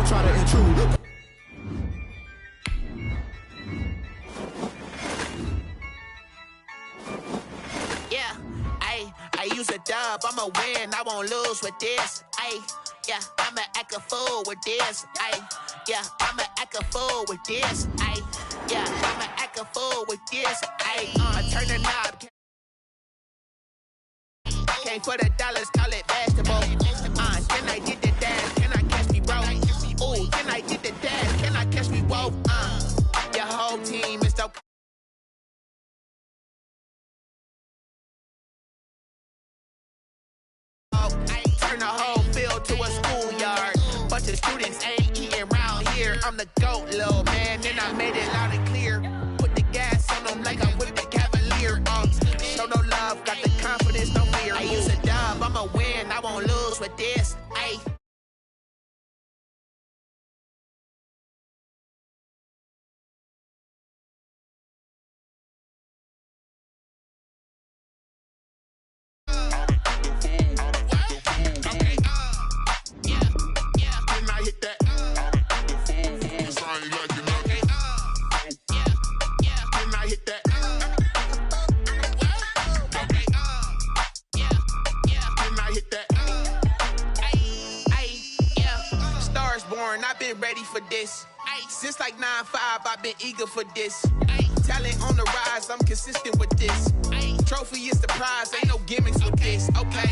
don't try to intrude. Yeah, I use a dub, I'ma win, I won't lose with this. Yeah, I'ma act a fool with this. Yeah, I'ma act a fool with this. Yeah, I'ma act a fool with this. Turn the knob. Came for the dollars, call it basketball. Then I did the dash, can I catch me, bro? Ooh, then I did the dash, can I catch me, whoa? Your whole team is so. Turn the whole field to a schoolyard. Bunch of students ain't eating round here. I'm the GOAT, little man, and I made it loud and clear. Put the gas on them like I'm with the Cavalier. Show no love, got the confidence, no fear. I use a dub, I'ma win, I won't lose with this. I've been ready for this. Since like 9-5, I've been eager for this. Talent on the rise, I'm consistent with this. Trophy is the prize, ain't no gimmicks with this. Okay,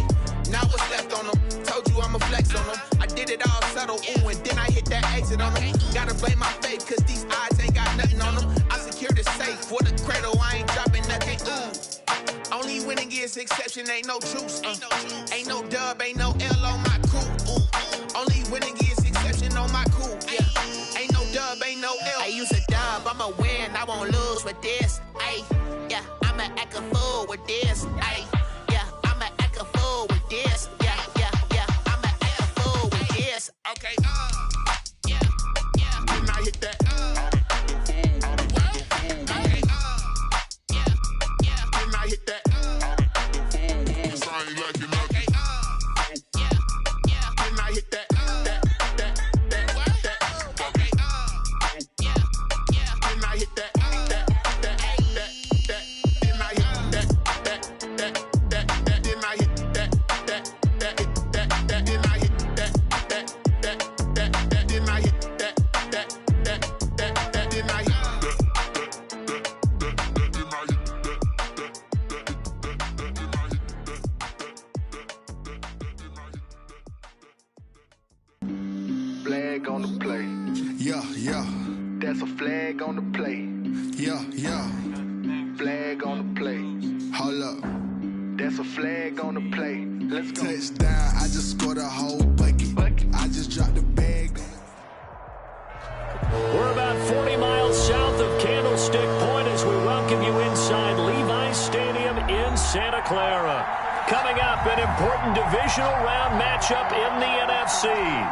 now what's left on them? Told you I'ma flex on them. I did it all subtle, ooh, and then I hit that exit on them. Gotta blame my faith, cause these odds ain't got nothing on them. I secured the safe for the cradle, I ain't dropping nothing, ooh. Only winning is exception, ain't no truce. Ain't no dub, ain't no L on my crew, ooh. Only winning is exception on my cool, yeah. Ain't no dub, ain't no L. I use a dub, I'ma win, I won't lose with this. Yeah, I'ma act a fool with this. Yeah, I'ma act a fool with this. Yeah, I'ma act a fool with this. Okay, yeah, then I hit that. Okay, yeah, then I hit that. Sound like you know. Okay, yeah, then I hit that. Flag on the play. Yeah. That's a flag on the play. Yeah. Flag on the play. Hold up. That's a flag on the play. Let's go. Touchdown, I just scored a whole bucket. I just dropped the bag. We're about 40 miles south of Candlestick Point as we welcome you inside Levi's Stadium in Santa Clara. Coming up, an important divisional round matchup in the NFC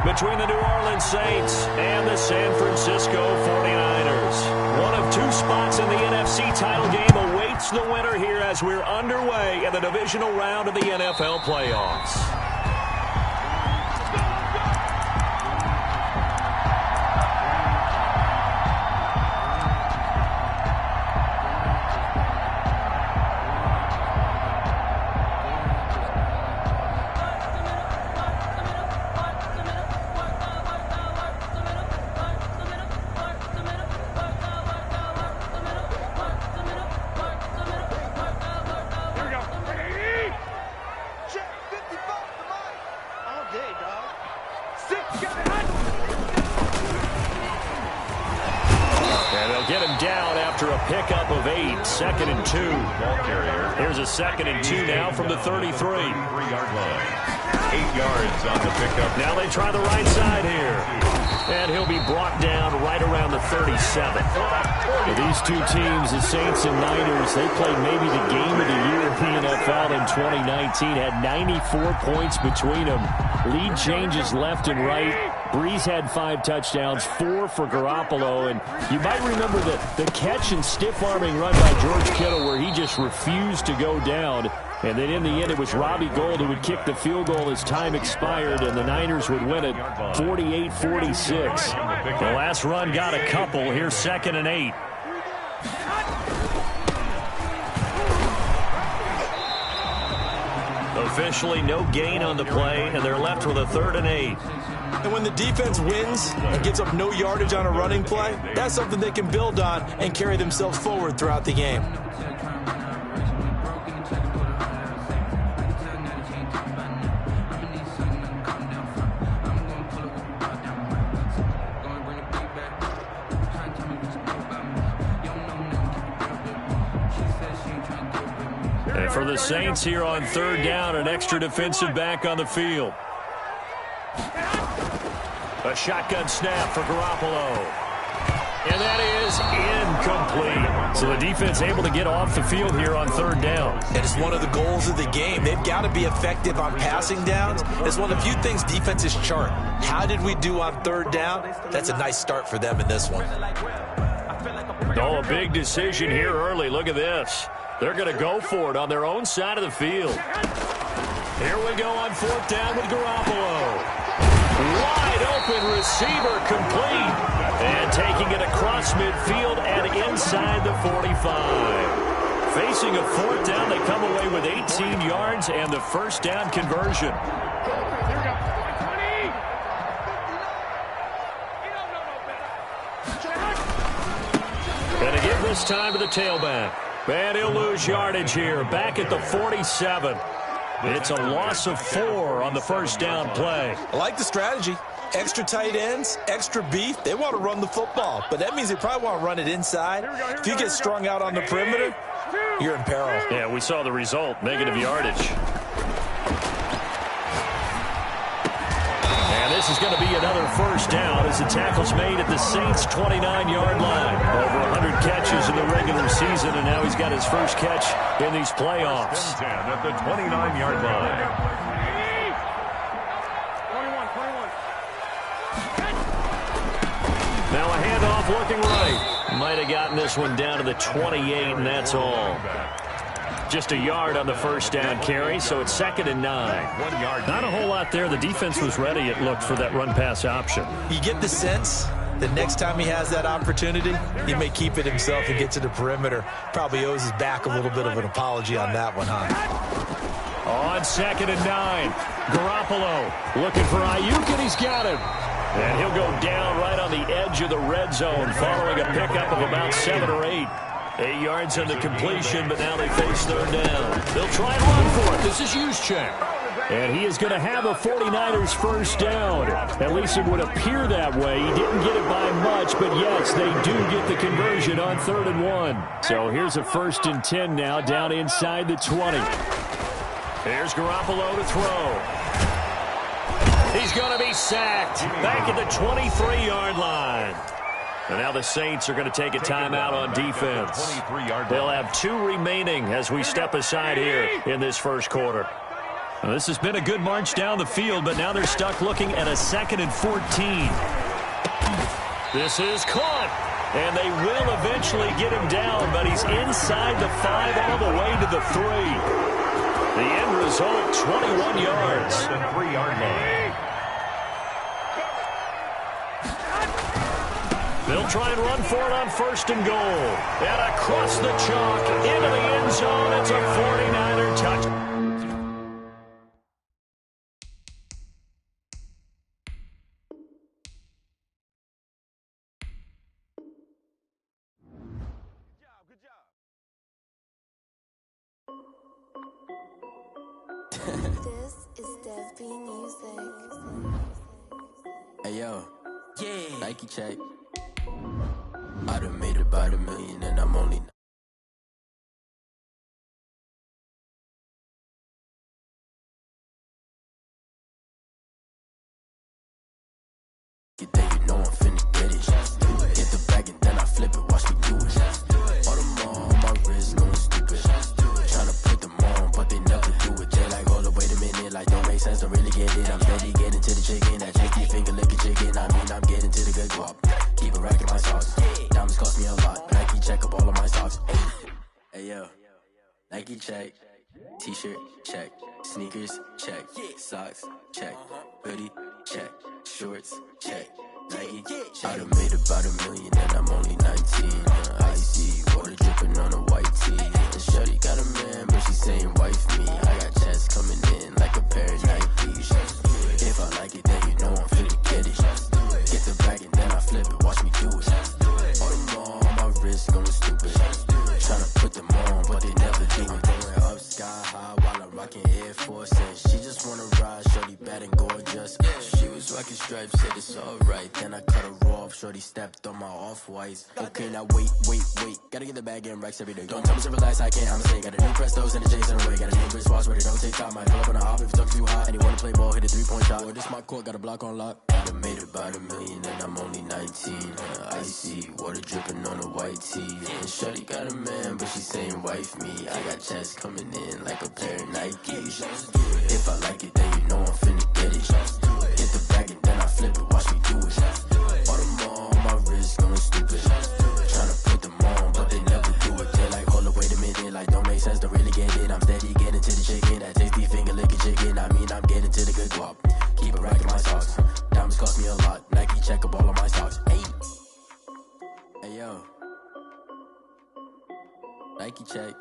between the New Orleans Saints and the San Francisco 49ers. One of two spots in the NFC title game awaits the winner here as we're underway in the divisional round of the NFL playoffs. Pickup of 8, 2nd and 2. Ball carrier. Here's a 2nd and 2 now from the 33. 3-yard line. 8 yards on the pickup. Now they try the right side here. And he'll be brought down right around the 37. These two teams, the Saints and Niners, they played maybe the game of the year in the NFL in 2019. Had 94 points between them. Lead changes left and right. Breeze had 5 touchdowns, 4 for Garoppolo. And you might remember the catch and stiff-arming run by George Kittle where he just refused to go down. And then in the end, it was Robbie Gould who would kick the field goal as time expired, and the Niners would win it 48-46. The last run got a couple. Here's 2nd and 8. Officially no gain on the play, and they're left with a 3rd and 8. And when the defense wins and gives up no yardage on a running play, that's something they can build on and carry themselves forward throughout the game. And for the Saints here on 3rd down, an extra defensive back on the field. A shotgun snap for Garoppolo. And that is incomplete. So the defense able to get off the field here on 3rd down. It is one of the goals of the game. They've got to be effective on passing downs. It's one of the few things defenses chart. How did we do on 3rd down? That's a nice start for them in this one. Oh, a big decision here early. Look at this. They're going to go for it on their own side of the field. Here we go on 4th down with Garoppolo. Wide open receiver complete. And taking it across midfield and inside the 45. Facing a 4th down, they come away with 18 yards and the 1st down conversion. Going to give this time to the tailback. And he'll lose yardage here, back at the 47. It's a loss of 4 on the 1st down play. I like the strategy. Extra tight ends, extra beef. They want to run the football, but that means they probably want to run it inside. If you get strung out on the perimeter, you're in peril. Yeah, we saw the result, negative yardage. And this is going to be another 1st down as the tackle's made at the Saints' 29-yard line. Over 100 catches in the regular season, and now he's got his first catch in these playoffs. 10 at the 29-yard line. Now a handoff looking right. Might have gotten this one down to the 28, and that's all. Just a yard on the 1st down carry, so it's 2nd and 9. 1 yard. Not a whole lot there. The defense was ready, it looked, for that run-pass option. You get the sense that next time he has that opportunity, he may keep it himself and get to the perimeter. Probably owes his back a little bit of an apology on that one, huh? On 2nd and 9, Garoppolo looking for Ayuk, and he's got him. And he'll go down right on the edge of the red zone following a pickup of about 7 or 8. 8 yards on the completion, but now they face 3rd down. They'll try and run for it. This is Juszczyk. And he is going to have a 49ers 1st down. At least it would appear that way. He didn't get it by much, but yes, they do get the conversion on 3rd and 1. So here's a 1st and 10 now, down inside the 20. Here's Garoppolo to throw. He's going to be sacked back at the 23-yard line. And now the Saints are going to take a timeout on defense. They'll have 2 remaining as we step aside here in this 1st quarter. Now, this has been a good march down the field, but now they're stuck looking at a 2nd and 14. This is caught, and they will eventually get him down, but he's inside the 5 all the way to the 3. The end result, 21 yards. The 3-yard line. They'll try and run for it on 1st and goal. And across the chalk, into the end zone. It's a 49er touch. Good job. This is Dev B Music. Hey yo, yeah, Nike check. I done made about $1 million and I'm only get there, you know I'm finna get it. Get the bag and then I flip it, watch me do it. All them on my wrist, no it's stupid. Tryna put them on, but they never do it. They like, hold up, wait a minute, like don't make sense. sense, don't really get it. I'm steady getting to the chicken. That tasty finger licking chicken. I mean, I'm getting to the good guap. Keep a rack in my socks. Diamonds cost me a lot. Nike check up all of my stocks. Hey, yo. Nike check. T-shirt check. Sneakers check. Socks check. Hoodie check. Shorts check. Nike check. I done made about $1 million and I'm only 19. Icy water dripping on a white tee. And shorty got a man, but she saying wife me. I got checks coming in like a pair of Nikes. If I like it, then you know I'm finna get it. Get the bag and then I flip it. Watch me do it. All them all on my wrist going stupid. Tryna put them on, but they never do it. Going up sky high while I'm rocking Air Force. And she just wanna ride, shorty bad and gorgeous. She was rocking stripes, said it's alright. Then I cut her off, shorty stepped on my off-whites. Okay, now wait. Gotta get the bag and racks every day. Don't tell me to relax, I can't, I'm saying. Got a new Prestos and a Jason away. Got a new wristwatch where they don't take time. Might pull up on a hop if it's too hot. And he wanna play ball, hit a 3-point shot. Or this my court, got a block on lock. I done made about $1 million and I'm only 19. Icy water dripping on a white tee. And shorty got a man, but she saying wife me. I got checks coming in like a pair of Nikes. If I like it, then you know I'm finna get it. Get the bag and then I flip it. Watch me do it. All them all on my wrist going stupid. Tryna put them on, but they never do it. They're like, hold up, wait a minute. Like, don't make sense, don't really get it. I'm steady getting to the chicken. That tasty finger licking chicken. I mean, I'm getting to the good guap. Keep a rack in my socks. Diamonds cost me a lot. Nike check up all of my stocks. Hey, yo. Nike check.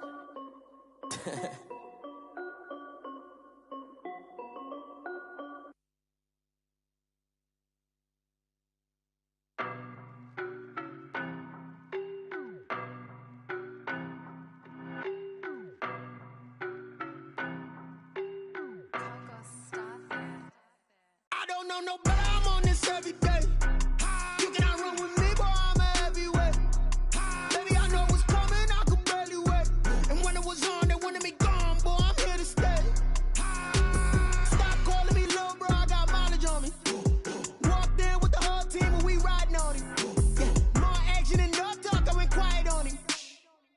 I don't know no better, I'm on this every day. You cannot run with me, boy, I'm a heavyweight. Baby, I know what's coming, I could barely wait. And when it was on, they wanted me gone, boy, I'm here to stay. Stop calling me little bro, I got mileage on me. Walked in with the whole team and we riding on him. Yeah, more action and no talk, I went quiet on him.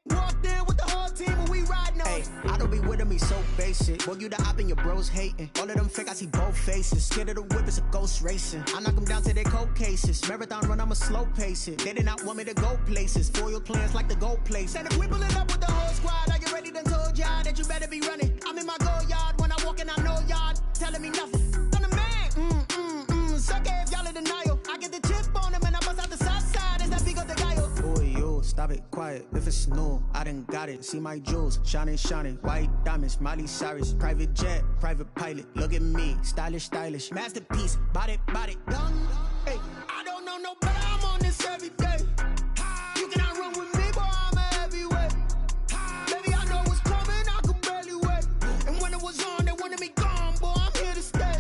Walked in with the whole team and we riding on him. I don't be with him, he's so basic. Boy, you the op and your bros hating. All of them fake, I see both faces. Scared of the whip, it's a ghost racing. I knock them down to their cold cases. Marathon run, I'ma slow pace it. They did not want me to go places. Foil plans like the gold place. And if we pulling up with the whole squad, I get ready done told y'all that you better be running. I'm in my go yard when I walk in, I know y'all telling me nothing. I'm the man, suck it if y'all in denial. I get the chip on them and I bust out the south side. Is that big of the guy? Boy, yo, stop it, quiet. If it's new, I done got it. See my jewels, shining, white diamonds, Miley Cyrus, private jet, private pilot. Look at me, stylish, masterpiece, body, done. Hey, I don't know no better, I'm on this every day. You cannot run with me, boy, I'm a heavyweight. Baby, I know what's coming, I could barely wait. And when it was on, they wanted me gone, boy, I'm here to stay.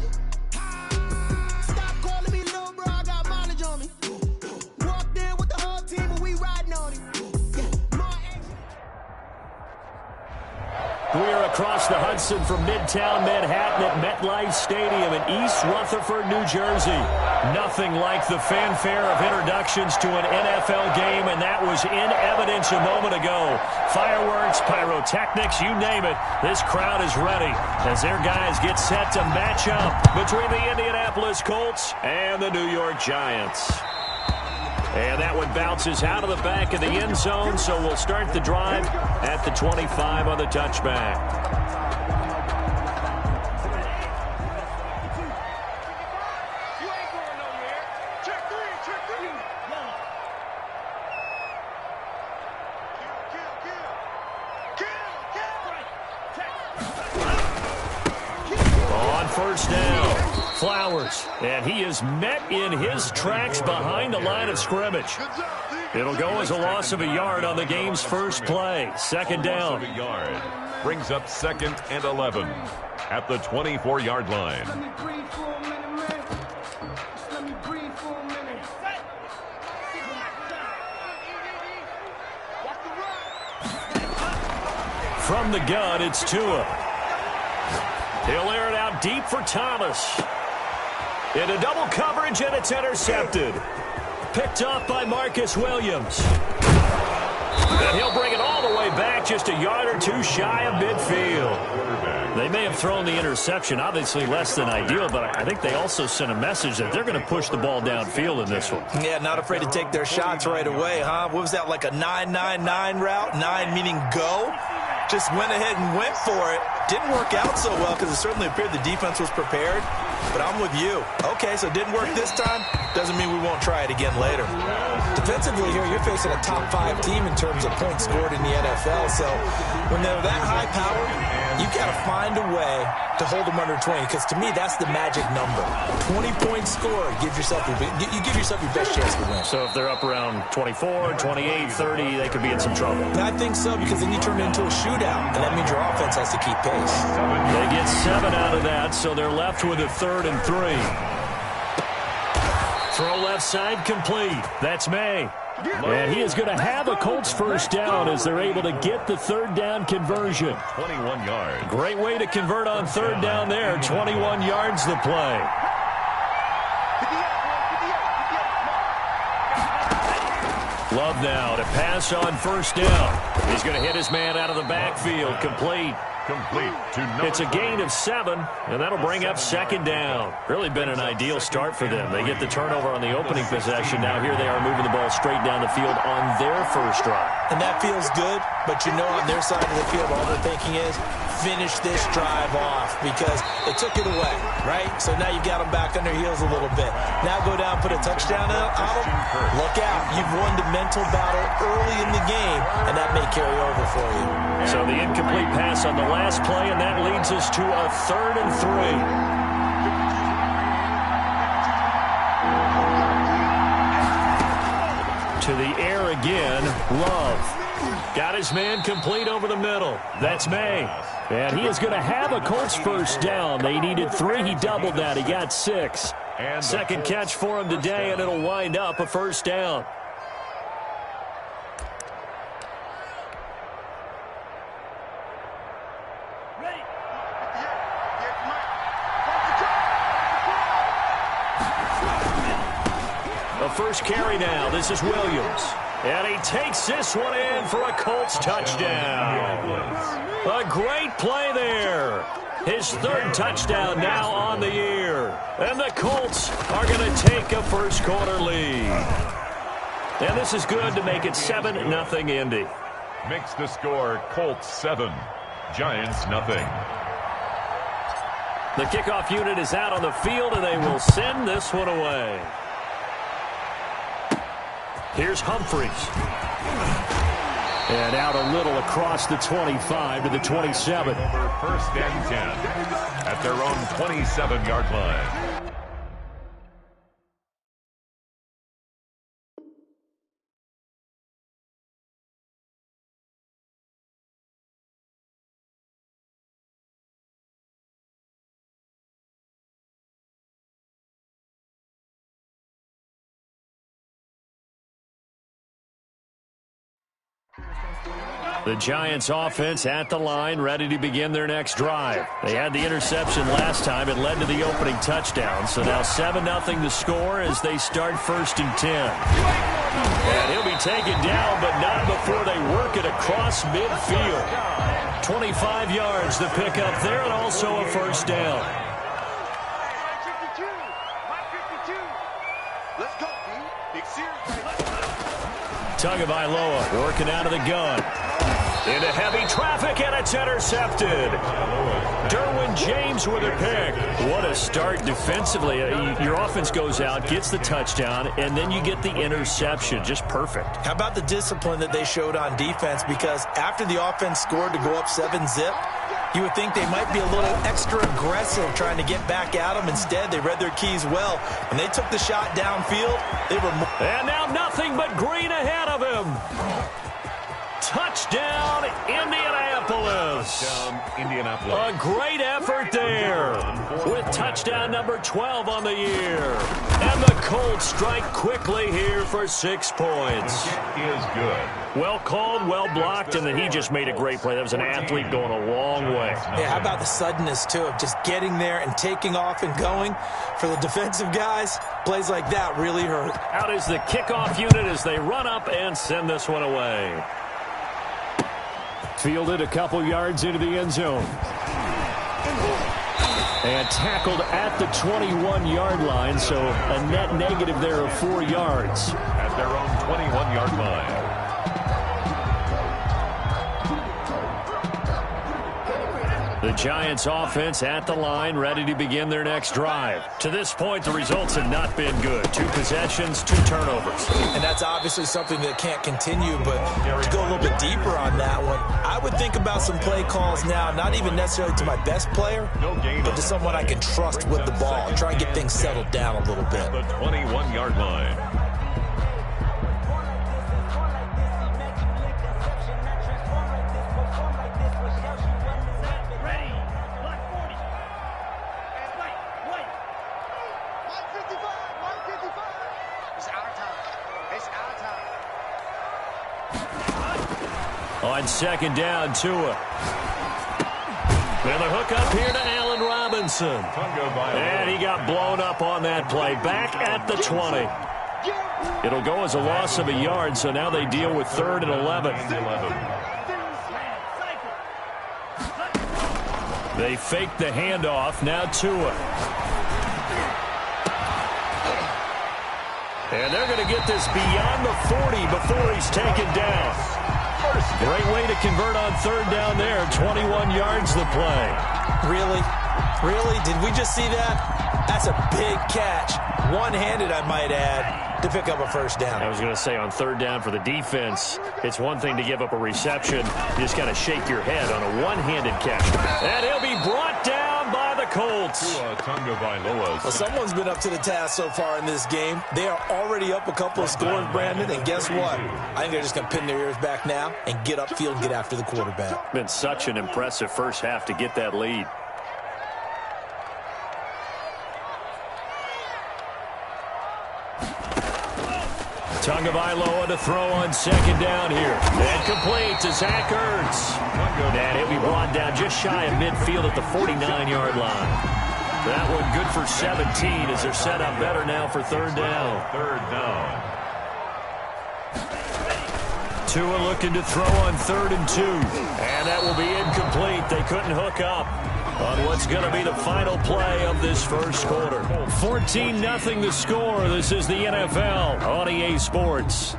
Stop calling me little bro, I got mileage on me. Walked in with the whole team and we riding on him. We are across the Hudson from Midtown Manhattan at MetLife Stadium in East Rutherford, New Jersey. Nothing like the fanfare of introductions to an NFL game, and that was in evidence a moment ago. Fireworks, pyrotechnics, you name it. This crowd is ready as their guys get set to match up between the Indianapolis Colts and the New York Giants. And that one bounces out of the back of the end zone, so we'll start the drive at the 25 on the touchback. On first down, Flowers, and he is met in his tracks behind the line of scrimmage. It'll go as a loss of a yard on the game's first play. Second down. Loss of a yard brings up 2nd and 11 at the 24-yard line. From the gun, it's Tua. He'll air it out deep for Thomas. Into double coverage, and it's intercepted. Picked off by Marcus Williams. And he'll bring it all the way back, just a yard or two shy of midfield. They may have thrown the interception, obviously less than ideal, but I think they also sent a message that they're going to push the ball downfield in this one. Yeah, not afraid to take their shots right away, huh? What was that, like a 9-9-9 route? 9 meaning go? Just went ahead and went for it. Didn't work out so well because it certainly appeared the defense was prepared. But I'm with you. Okay, so it didn't work this time. Doesn't mean we won't try it again later. Defensively here, you're facing a top 5 team in terms of points scored in the NFL. So when they're that high powered, you got to find a way to hold them under 20. Because to me, that's the magic number. 20 points scored. You give yourself your best chance to win. So if they're up around 24, 28, 30, they could be in some trouble. I think so, because then you turn it into a shootout, and that means your offense has to keep pace. They get 7 out of that, so they're left with a 3rd and 3. Throw left side complete. That's May. And he is going to have a Colts first down as they're able to get the 3rd down conversion. 21 yards. Great way to convert on 3rd down there. 21 yards the play. Love now to pass on 1st down. He's going to hit his man out of the backfield. Complete. It's a gain of 7, and that'll bring up 2nd down. Really been an ideal start for them. They get the turnover on the opening possession. Now here they are moving the ball straight down the field on their first drive. And that feels good, but you know on their side of the field, all they're thinking is finish this drive off because they took it away, right? So now you've got them back on their heels a little bit. Now go down, put a touchdown on them. Look out. You've won the mental battle early in the game, and that may carry over for you. So the incomplete pass on the last play, and that leads us to a 3rd and 3. To the air again, Love. Got his man complete over the middle. That's May. And he is going to have a Colts first down. They needed 3. He doubled that. He got 6. Second catch for him today, and it'll wind up a first down. The first carry now. This is Williams. And he takes this one in for a Colts touchdown. A great play there. His 3rd touchdown now on the year. And the Colts are going to take a first quarter lead. And this is good to make it 7-0 Indy. Makes the score Colts 7, Giants nothing. The kickoff unit is out on the field, and they will send this one away. Here's Humphries. And out a little across the 25 to the 27. 1st and 10 at their own 27-yard line. The Giants offense at the line, ready to begin their next drive. They had the interception last time. It led to the opening touchdown. So now 7-0 the score as they start 1st and 10. And he'll be taken down, but not before they work it across midfield. 25 yards to pick up there, and also a first down. Tagovailoa working out of the gun. Into heavy traffic, and it's intercepted. Derwin James with a pick. What a start defensively. Your offense goes out, gets the touchdown, and then you get the interception. Just perfect. How about the discipline that they showed on defense? Because after the offense scored to go up 7-zip, you would think they might be a little extra aggressive trying to get back at them. Instead, they read their keys well. When they took the shot downfield, they were more. And now nothing but green ahead of him. Touchdown, Indianapolis. A great effort there with touchdown number 12 on the year. And the Colts strike quickly here for 6 points. Is good. Well called, well blocked, and then he just made a great play. That was an athlete going a long way. Yeah, how about the suddenness, too, of just getting there and taking off and going? For the defensive guys, plays like that really hurt. Out is the kickoff unit as they run up and send this one away. Fielded a couple yards into the end zone. And tackled at the 21-yard line, so a net negative there of 4 yards. At their own 21-yard line. The Giants offense at the line, ready to begin their next drive. To this point, the results have not been good. 2 possessions, 2 turnovers. And that's obviously something that can't continue, but to go a little bit deeper on that one, I would think about some play calls now, not even necessarily to my best player, but to someone I can trust with the ball and try and get things settled down a little bit. The 21-yard line. On second down, Tua. And the hook up here to Allen Robinson. And he got blown up on that play. Back at the 20. It'll go as a loss of a yard, so now they deal with 3rd and 11. They fake the handoff. Now Tua. And they're going to get this beyond the 40 before he's taken down. Great way to convert on 3rd down there. 21 yards the play. Really? Really? Did we just see that? That's a big catch. One-handed, I might add, to pick up a 1st down. I was going to say on 3rd down for the defense, it's one thing to give up a reception. You just got to shake your head on a one-handed catch. And he'll be brought down by the Colts. Well, someone's been up to the task so far in this game. They are already up a couple of scores, Brandon, and guess what? I think they're just going to pin their ears back now and get upfield and get after the quarterback. Been such an impressive first half to get that lead. Tagovailoa to throw on 2nd down here. And complete to Zach Ertz. And he'll be brought down just shy of midfield at the 49-yard line. That one good for 17 as they're set up better now for 3rd down. 3rd down. Tua looking to throw on 3rd and 2. And that will be incomplete. They couldn't hook up on what's going to be the final play of this first quarter. 14-0 the score. This is the NFL on EA Sports.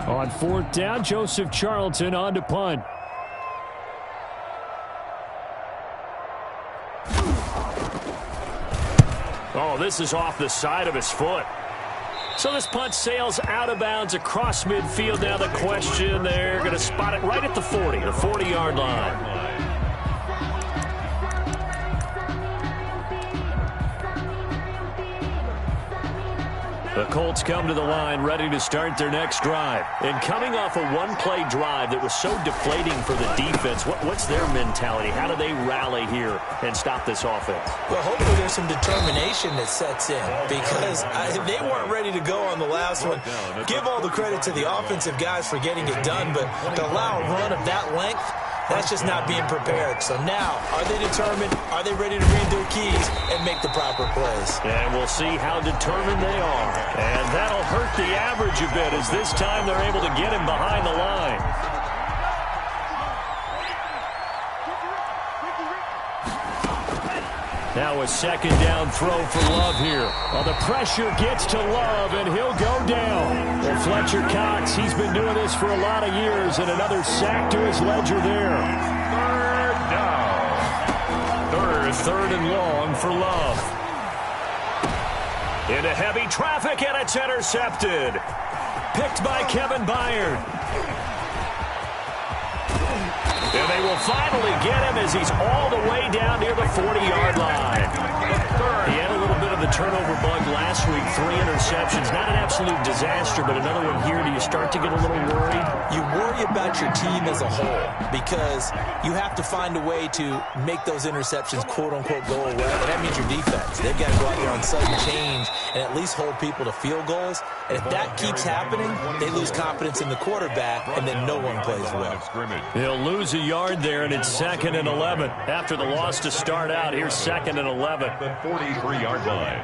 On 4th down, Joseph Charlton on to punt. Oh, this is off the side of his foot. So this punt sails out of bounds across midfield. Now the question, they're going to spot it right at the 40, the 40-yard line. The Colts come to the line ready to start their next drive. And coming off a one-play drive that was so deflating for the defense, what's their mentality? How do they rally here and stop this offense? Well, hopefully there's some determination that sets in because they weren't ready to go on the last one. Give all the credit to the offensive guys for getting it done, but to allow a run of that length, that's just not being prepared. So now, are they determined? Are they ready to read their keys and make the proper plays? And we'll see how determined they are. And that'll hurt the average a bit as this time they're able to get him behind the line. Now a 2nd down throw for Love here. Well, the pressure gets to Love, and he'll go down. Well, Fletcher Cox, he's been doing this for a lot of years, and another sack to his ledger there. 3rd down. 3rd and long for Love. Into heavy traffic, and it's intercepted. Picked by Kevin Byard. And they will finally get him as he's all the way down near the 40-yard line. He had a little bit of the turnover bug last week, 3 interceptions. Not an absolute disaster, but another one here. Do you start to get a little worried? You worry about your team as a whole because you have to find a way to make those interceptions, quote-unquote, go away. And that means your defense. They've got to go out there on sudden change and at least hold people to field goals. And if that keeps happening, they lose confidence in the quarterback, and then no one plays well. They'll lose a yard there, and it's 2nd and 11. After the loss to start out, here's 2nd and 11. The 43-yard line.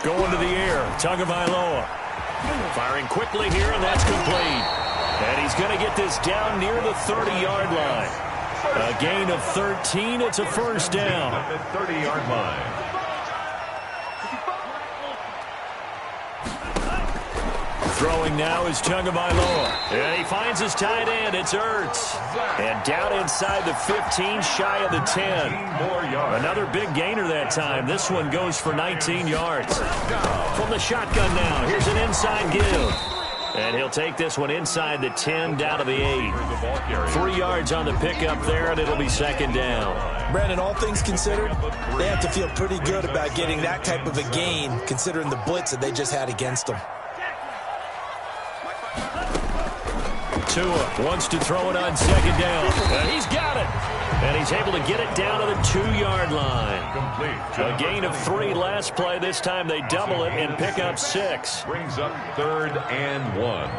Going to the air. Tagovailoa. Firing quickly here, and that's complete. And he's going to get this down near the 30-yard line. A gain of 13. It's a first down. At the 30-yard line. Throwing now is Tagovailoa. And he finds his tight end. It's Ertz. And down inside the 15, shy of the 10. Another big gainer that time. This one goes for 19 yards. From the shotgun now, here's an inside give. And he'll take this one inside the 10, down to the 8. 3 yards on the pickup there, and it'll be second down. Brandon, all things considered, they have to feel pretty good about getting that type of a gain, considering the blitz that they just had against them. Tua wants to throw it on second down. And he's got it. And he's able to get it down to the 2-yard line. Complete. A gain of 3 last play. This time they double it and pick up 6. Brings up 3rd and 1.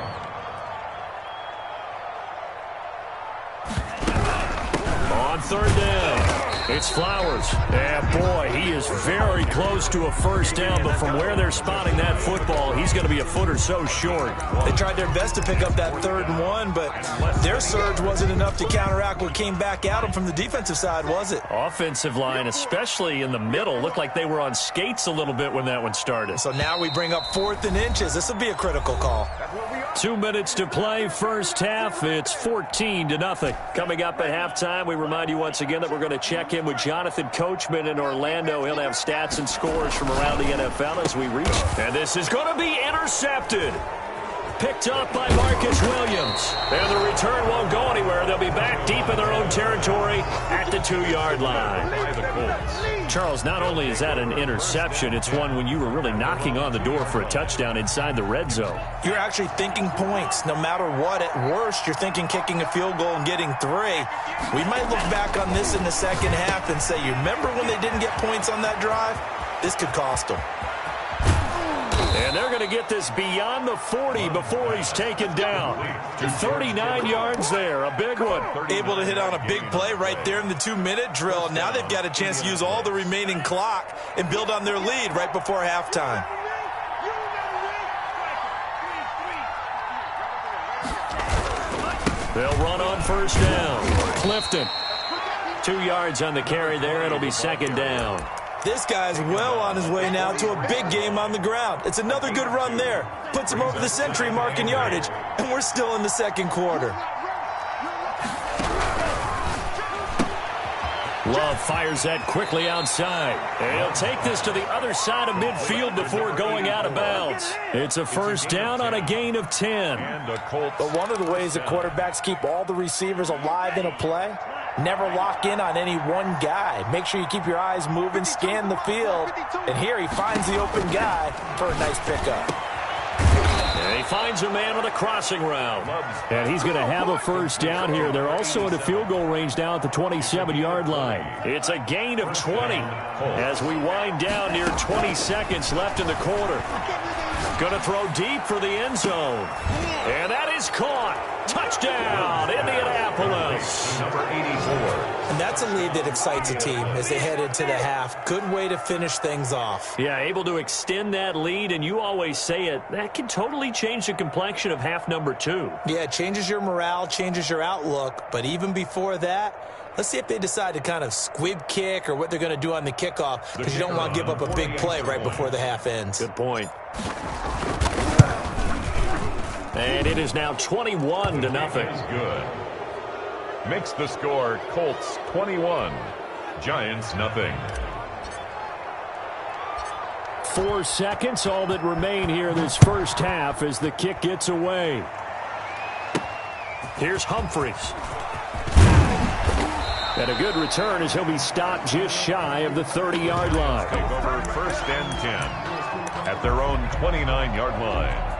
On 3rd down, it's Flowers. And boy, he is very close to a first down, but from where they're spotting that football, he's going to be a foot or so short. They tried their best to pick up that 3rd and 1, but their surge wasn't enough to counteract what came back at them from the defensive side, was it? Offensive line, especially in the middle, looked like they were on skates a little bit when that one started. So now we bring up 4th and inches. This will be a critical call. 2 minutes to play, first half. It's 14-0. Coming up at halftime, we remind you once again that we're going to check in with Jonathan Coachman in Orlando. He'll have stats and scores from around the NFL as we reach. And this is going to be intercepted. Picked up by Marcus Williams. And the return won't go anywhere. They'll be back deep in their own territory at the 2-yard line. Charles, not only is that an interception, it's one when you were really knocking on the door for a touchdown inside the red zone. You're actually thinking points. No matter what, at worst, you're thinking kicking a field goal and getting 3. We might look back on this in the second half and say, you remember when they didn't get points on that drive? This could cost them. And they're going to get this beyond the 40 before he's taken down. 39 yards there, a big one. Able to hit on a big play right there in the 2-minute drill. Now they've got a chance to use all the remaining clock and build on their lead right before halftime. They'll run on first down. Clifton. 2 yards on the carry there. It'll be second down. This guy's well on his way now to a big game on the ground. It's another good run there. Puts him over the century mark in yardage, and we're still in the second quarter. Love fires that quickly outside. And he'll take this to the other side of midfield before going out of bounds. It's a first down on a gain of 10. But one of the ways that quarterbacks keep all the receivers alive in a play, never lock in on any one guy. Make sure you keep your eyes moving, scan the field. And here he finds the open guy for a nice pickup. And he finds a man on a crossing route. And he's going to have a first down here. They're also in a field goal range down at the 27-yard line. It's a gain of 20 as we wind down near 20 seconds left in the quarter. Going to throw deep for the end zone. And that is caught. Touchdown, Indianapolis. Number 84. And that's a lead that excites a team as they head into the half. Good way to finish things off. Yeah, able to extend that lead, and you always say it, that can totally change the complexion of half number 2. Yeah, it changes your morale, changes your outlook. But even before that, let's see if they decide to kind of squib kick or what they're going to do on the kickoff, because you don't want to give up a big play right before the half ends. Good point. And it is now 21-0. Good. Makes the score Colts 21, Giants nothing. 4 seconds, all that remain here this first half as the kick gets away. Here's Humphries. And a good return as he'll be stopped just shy of the 30-yard line. Take over first and 10 at their own 29-yard line.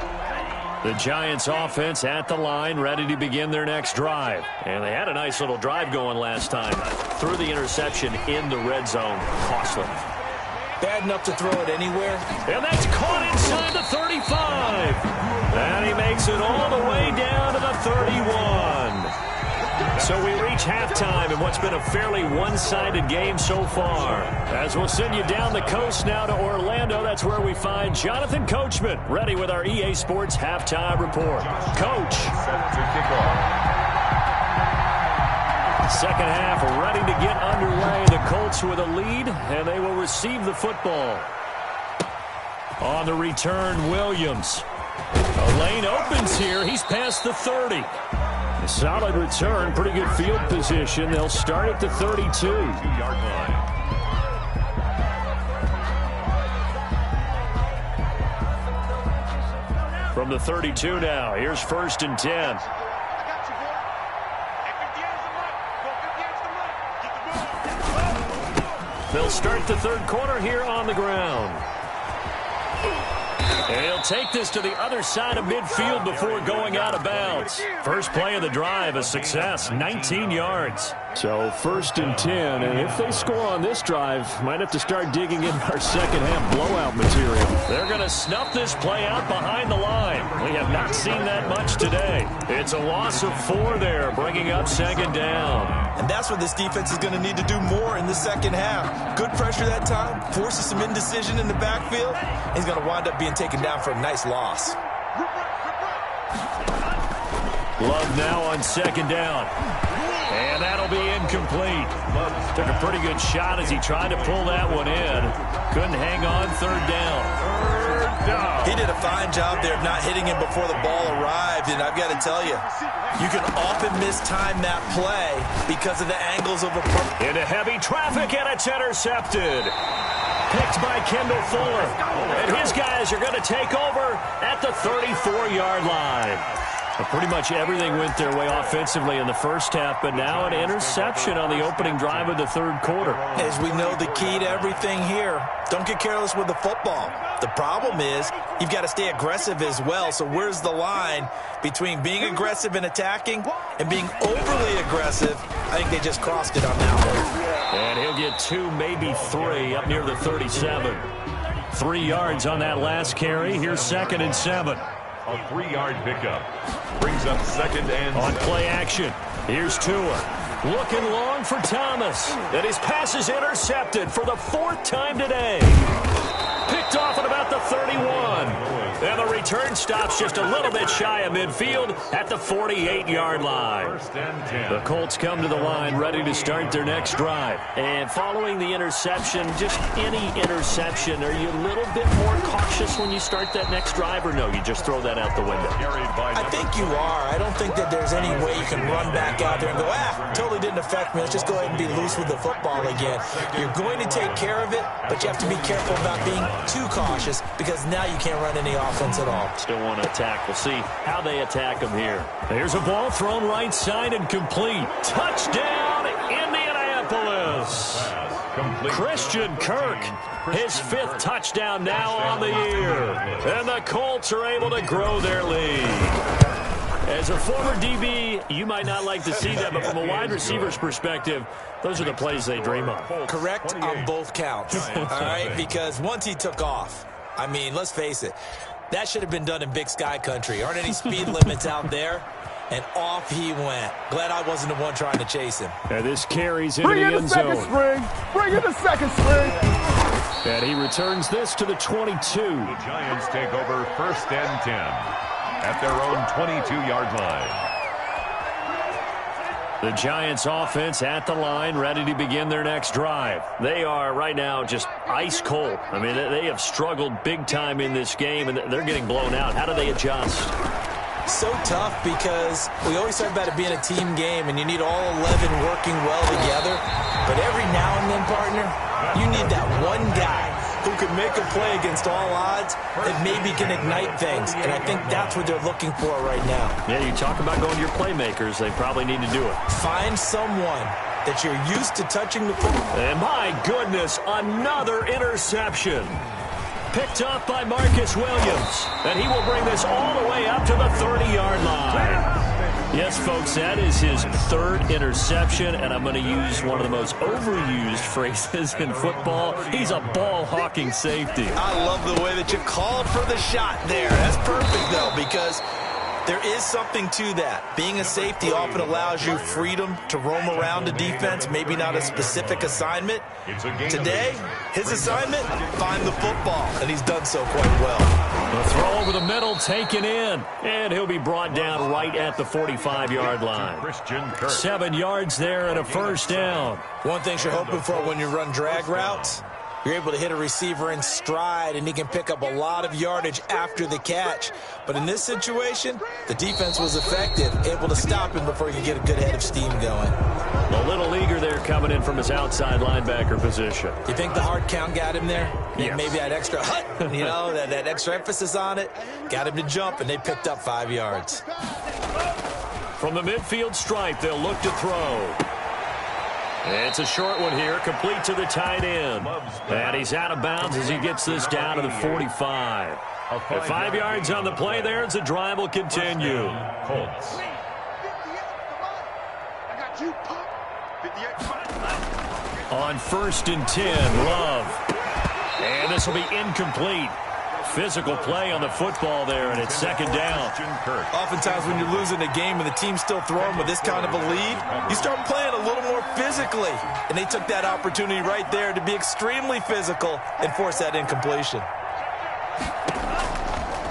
The Giants offense at the line, ready to begin their next drive. And they had a nice little drive going last time. Threw the interception in the red zone. Costly. Bad enough to throw it anywhere. And that's caught inside the 35. And he makes it all the way down to the 31. So we reach halftime in what's been a fairly one-sided game so far. As As we'll send you down the coast now to Orlando, that's where we find Jonathan Coachman, ready with our EA Sports Halftime Report. Coach. Second half ready to get underway. The Colts with a lead, and they will receive the football. On the return, Williams. A lane opens here. He's past the 30. A solid return, pretty good field position. They'll start at the 32-yard line. From the 32 now, here's 1st and 10. They'll start the third quarter here on the ground. And he'll take this to the other side of midfield before going out of bounds. First play of the drive, a success, 19 yards. So 1st and 10, and if they score on this drive, might have to start digging in our second half blowout material. They're going to snuff this play out behind the line. We have not seen that much today. It's a loss of 4 there, bringing up 2nd down. And that's what this defense is going to need to do more in the second half. Good pressure that time, forces some indecision in the backfield. He's going to wind up being taken down for a nice loss. Love now on 2nd down. And that'll be incomplete. Took a pretty good shot as he tried to pull that one in. Couldn't hang on 3rd down. He did a fine job there of not hitting him before the ball arrived. And I've got to tell you, you can often mistime that play because of the angles of a... Into heavy traffic, and it's intercepted. Picked by Kendall Fuller. And his guys are going to take over at the 34-yard line. Pretty much everything went their way offensively in the first half, but now an interception on the opening drive of the third quarter. As we know, the key to everything here, don't get careless with the football. The problem is you've got to stay aggressive as well. So where's the line between being aggressive and attacking and being overly aggressive? I think they just crossed it on that one. And he'll get 2, maybe 3 up near the 37. 3 yards on that last carry. Here's 2nd and 7. A 3-yard pickup brings up 2nd and 7. On play action, here's Tua. Looking long for Thomas. And his pass is intercepted for the 4th time today. Picked off at about the 31. And the return stops just a little bit shy of midfield at the 48-yard line. 1st and 10. The Colts come to the line ready to start their next drive. And following the interception, just any interception, are you a little bit more cautious when you start that next drive, or no, you just throw that out the window? I think you are. I don't think that there's any way you can run back out there and go, totally didn't affect me. Let's just go ahead and be loose with the football again. You're going to take care of it, but you have to be careful about being too cautious because now you can't run any offense at all. Still want to attack. We'll see how they attack him here. Here's a ball thrown right side and complete. Touchdown, Indianapolis. Christian Kirk, his 5th touchdown now on the year. And the Colts are able to grow their lead. As a former DB, you might not like to see that, but from a wide receiver's perspective, those are the plays they dream of. Correct on both counts, all right? Because once he took off, I mean, let's face it, that should have been done in Big Sky country. Aren't any speed limits out there? And off he went. Glad I wasn't the one trying to chase him. And this carries into the end zone. Bring in the second string. And he returns this to the 22. The Giants take over 1st and 10 at their own 22-yard line. The Giants offense at the line, ready to begin their next drive. They are right now just ice cold. I mean, they have struggled big time in this game, and they're getting blown out. How do they adjust? So tough because we always talk about it being a team game, and you need all 11 working well together. But every now and then, partner, you need that one guy who can make a play against all odds that maybe can ignite things. And I think that's what they're looking for right now. Yeah, you talk about going to your playmakers. They probably need to do it. Find someone that you're used to touching the football. And my goodness, another interception. Picked up by Marcus Williams. And he will bring this all the way up to the 30-yard line. Yes, folks, that is his 3rd interception, and I'm going to use one of the most overused phrases in football. He's a ball-hawking safety. I love the way that you called for the shot there. That's perfect, though, because There is something to that. Being a safety often allows you freedom to roam around the defense, maybe not a specific assignment. Today, his assignment, find the football, and he's done so quite well. The throw over the middle taken in, and he'll be brought down right at the 45-yard line. 7 yards there and a first down. One thing you're hoping for when you run drag routes, you're able to hit a receiver in stride, and he can pick up a lot of yardage after the catch. But in this situation, the defense was effective, able to stop him before he could get a good head of steam going. A little eager there coming in from his outside linebacker position. You think the hard count got him there? Yes. Maybe that extra that extra emphasis on it got him to jump, and they picked up 5 yards. From the midfield stripe, they'll look to throw. It's a short one here, complete to the tight end. And he's out of bounds as he gets this down to the 45. 5 yards on the play there as the drive will continue. On 1st and 10, Love. And this will be incomplete. Physical play on the football there, and it's second down. Oftentimes when you're losing a game and the team's still throwing with this kind of a lead, you start playing a little more physically. And they took that opportunity right there to be extremely physical and force that incompletion.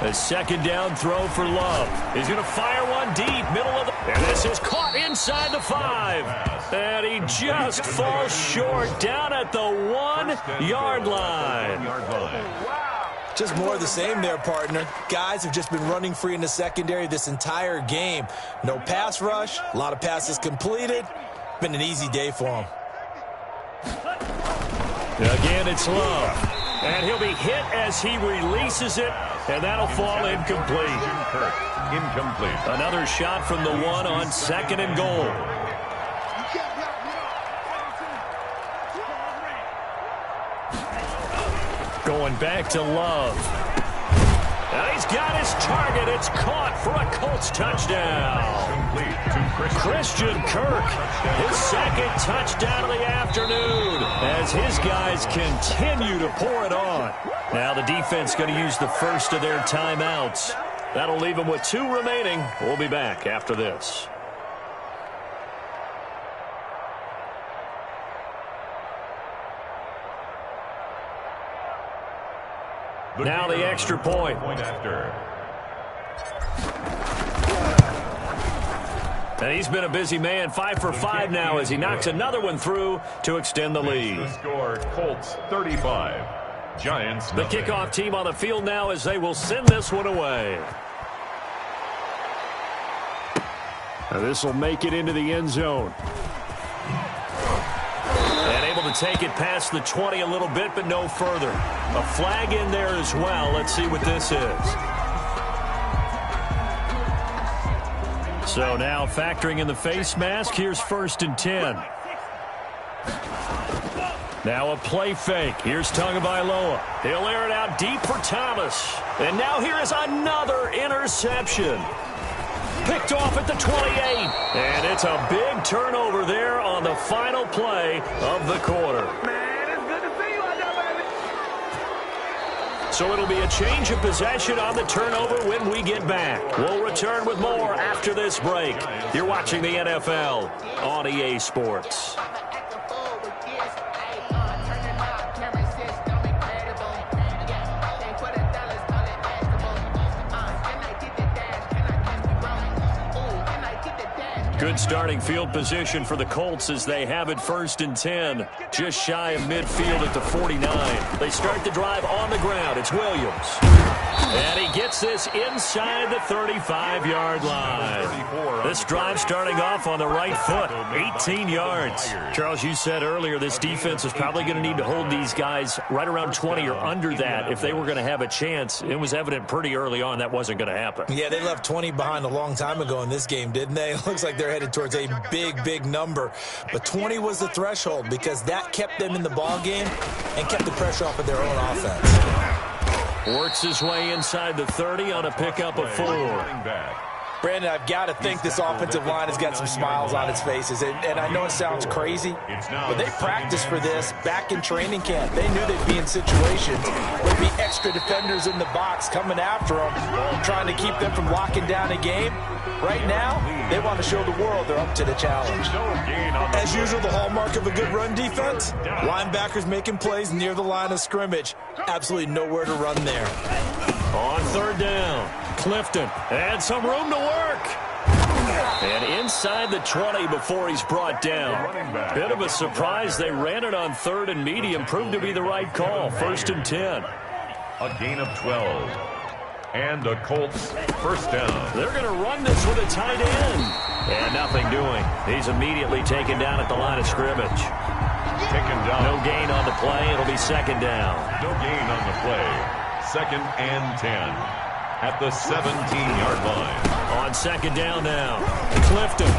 A second down throw for Love. He's going to fire one deep, middle of the... And this is caught inside the 5. And he just falls short down at the 1-yard line. Just more of the same there, partner. Guys have just been running free in the secondary this entire game. No pass rush, a lot of passes completed. Been an easy day for them. Again, it's Love. And he'll be hit as he releases it, and that'll fall incomplete. Another shot from the 1 on 2nd and goal. Going back to Love. And he's got his target. It's caught for a Colts touchdown. Christian Kirk, his second touchdown of the afternoon as his guys continue to pour it on. Now the defense going to use the first of their timeouts. That'll leave them with 2 remaining. We'll be back after this. Now the extra point. And he's been a busy man, 5 for 5 now as he knocks another one through to extend the lead. The score, Colts 35, Giants The nothing. kickoff team on the field now as they will send this one away. Now this will make it into the end zone. And able to take it past the 20 a little bit, but no further. A flag in there as well. Let's see what this is. So now factoring in the face mask, here's 1st and 10. Now a play fake. Here's Tagovailoa. He'll air it out deep for Thomas. And now here is another interception. Picked off at the 28. And it's a big turnover there on the final play of the quarter. Man, it's good to see you out there, baby. So it'll be a change of possession on the turnover when we get back. We'll return with more after this break. You're watching the NFL on EA Sports. Good starting field position for the Colts as they have it 1st and 10. Just shy of midfield at the 49. They start the drive on the ground. It's Williams. And he gets this inside the 35-yard line. This drive starting off on the right foot, 18 yards. Charles, you said earlier this defense is probably going to need to hold these guys right around 20 or under that if they were going to have a chance. It was evident pretty early on that wasn't going to happen. Yeah, they left 20 behind a long time ago in this game, didn't they? It looks like they're headed towards a big, big number. But 20 was the threshold because that kept them in the ball game and kept the pressure off of their own offense. Works his way inside the 30 on a pickup of 4. Brandon, I've got to think this offensive line has got some smiles on its faces. And I know it sounds crazy, but they practiced for this back in training camp. They knew they'd be in situations where there'd be extra defenders in the box coming after them, trying to keep them from locking down a game. Right now, they want to show the world they're up to the challenge. As usual, the hallmark of a good run defense, linebackers making plays near the line of scrimmage. Absolutely nowhere to run there. On third down, Clifton had some room to work. And inside the 20 before he's brought down. Bit of a surprise. They ran it on third and medium. Proved to be the right call. 1st and 10. A gain of 12. And the Colts first down. They're going to run this with a tight end. And nothing doing. He's immediately taken down at the line of scrimmage. Taken down. No gain on the play. It'll be second down. No gain on the play. 2nd and 10 at the 17-yard line. On second down now, Clifton.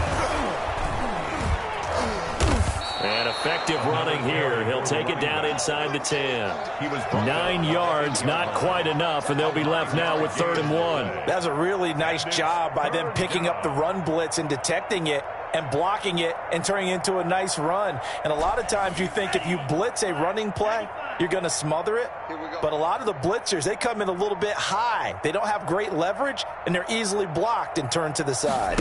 And effective running here. He'll take it down inside the 10. 9 yards, not quite enough, and they'll be left now with 3rd and 1. That's a really nice job by them picking up the run blitz and detecting it and blocking it and turning it into a nice run. And a lot of times you think if you blitz a running play, you're going to smother it. But a lot of the blitzers, they come in a little bit high. They don't have great leverage, and they're easily blocked and turned to the side.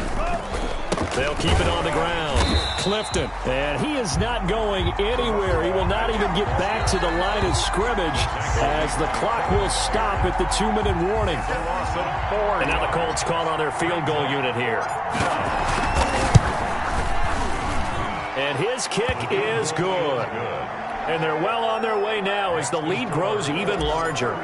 They'll keep it on the ground. Clifton, and he is not going anywhere. He will not even get back to the line of scrimmage as the clock will stop at the 2-minute warning. And now the Colts call on their field goal unit here. And his kick is good. And they're well on their way now as the lead grows even larger.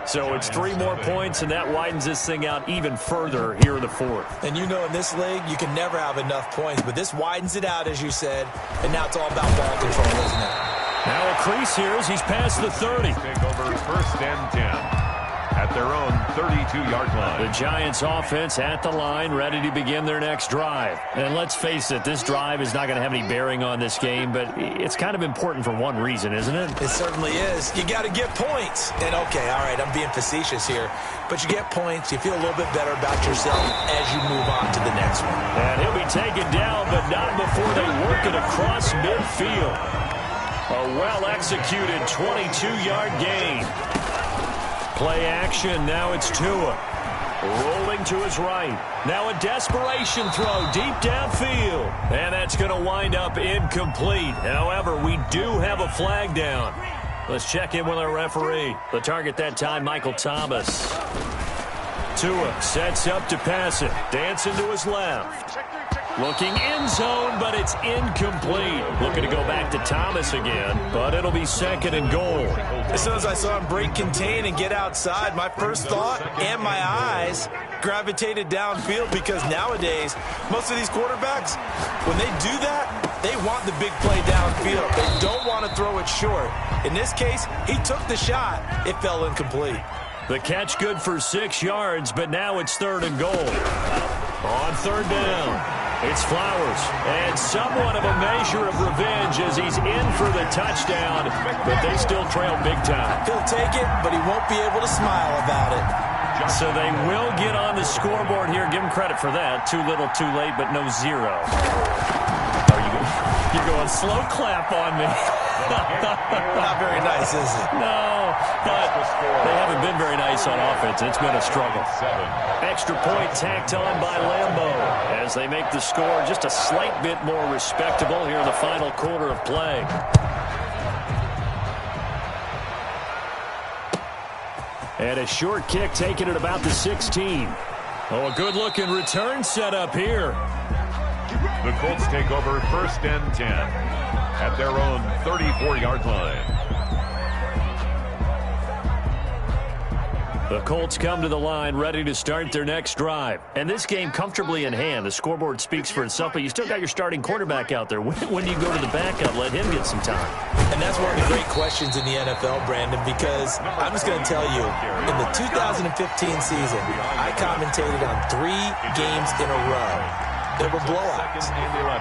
So it's 3 more points, and that widens this thing out even further here in the 4th. And you know in this league, you can never have enough points, but this widens it out, as you said, and now it's all about ball control, isn't it? Now a crease here as he's past the 30. Take over 1st and 10 at their own 32-yard line. The Giants offense at the line, ready to begin their next drive. And let's face it, this drive is not going to have any bearing on this game, but it's kind of important for one reason, isn't it? It certainly is. You got to get points. And okay, all right, I'm being facetious here, but you get points, you feel a little bit better about yourself as you move on to the next one. And he'll be taken down, but not before they work it across midfield. A well-executed 22-yard gain. Play action, now it's Tua. Rolling to his right. Now a desperation throw deep downfield. And that's going to wind up incomplete. However, we do have a flag down. Let's check in with our referee. The target that time, Michael Thomas. Tua sets up to pass it. Dancing to his left. Looking end zone, but it's incomplete. Looking to go back to Thomas again, but it'll be 2nd and goal. As soon as I saw him break contain and get outside, my first thought and my eyes gravitated downfield because nowadays, most of these quarterbacks, when they do that, they want the big play downfield. They don't want to throw it short. In this case, he took the shot. It fell incomplete. The catch good for 6 yards, but now it's 3rd and goal. On 3rd down. It's Flowers, and somewhat of a measure of revenge as he's in for the touchdown, but they still trail big time. He'll take it, but he won't be able to smile about it. So they will get on the scoreboard here. Give him credit for that. Too little, too late, but no 0. You're going slow clap on me. Not very nice, is it? No, but they haven't been very nice on offense. It's been a struggle. Extra point tacked on by Lambeau as they make the score just a slight bit more respectable here in the final quarter of play. And a short kick taken at about the 16. Oh, a good-looking return set up here. The Colts take over 1st and 10 at their own 34-yard line. The Colts come to the line ready to start their next drive. And this game comfortably in hand. The scoreboard speaks for itself, but you still got your starting quarterback out there. When do you go to the backup? Let him get some time. And that's one of the great questions in the NFL, Brandon, because I'm just going to tell you, in the 2015 season, I commentated on 3 games in a row. There were blowouts,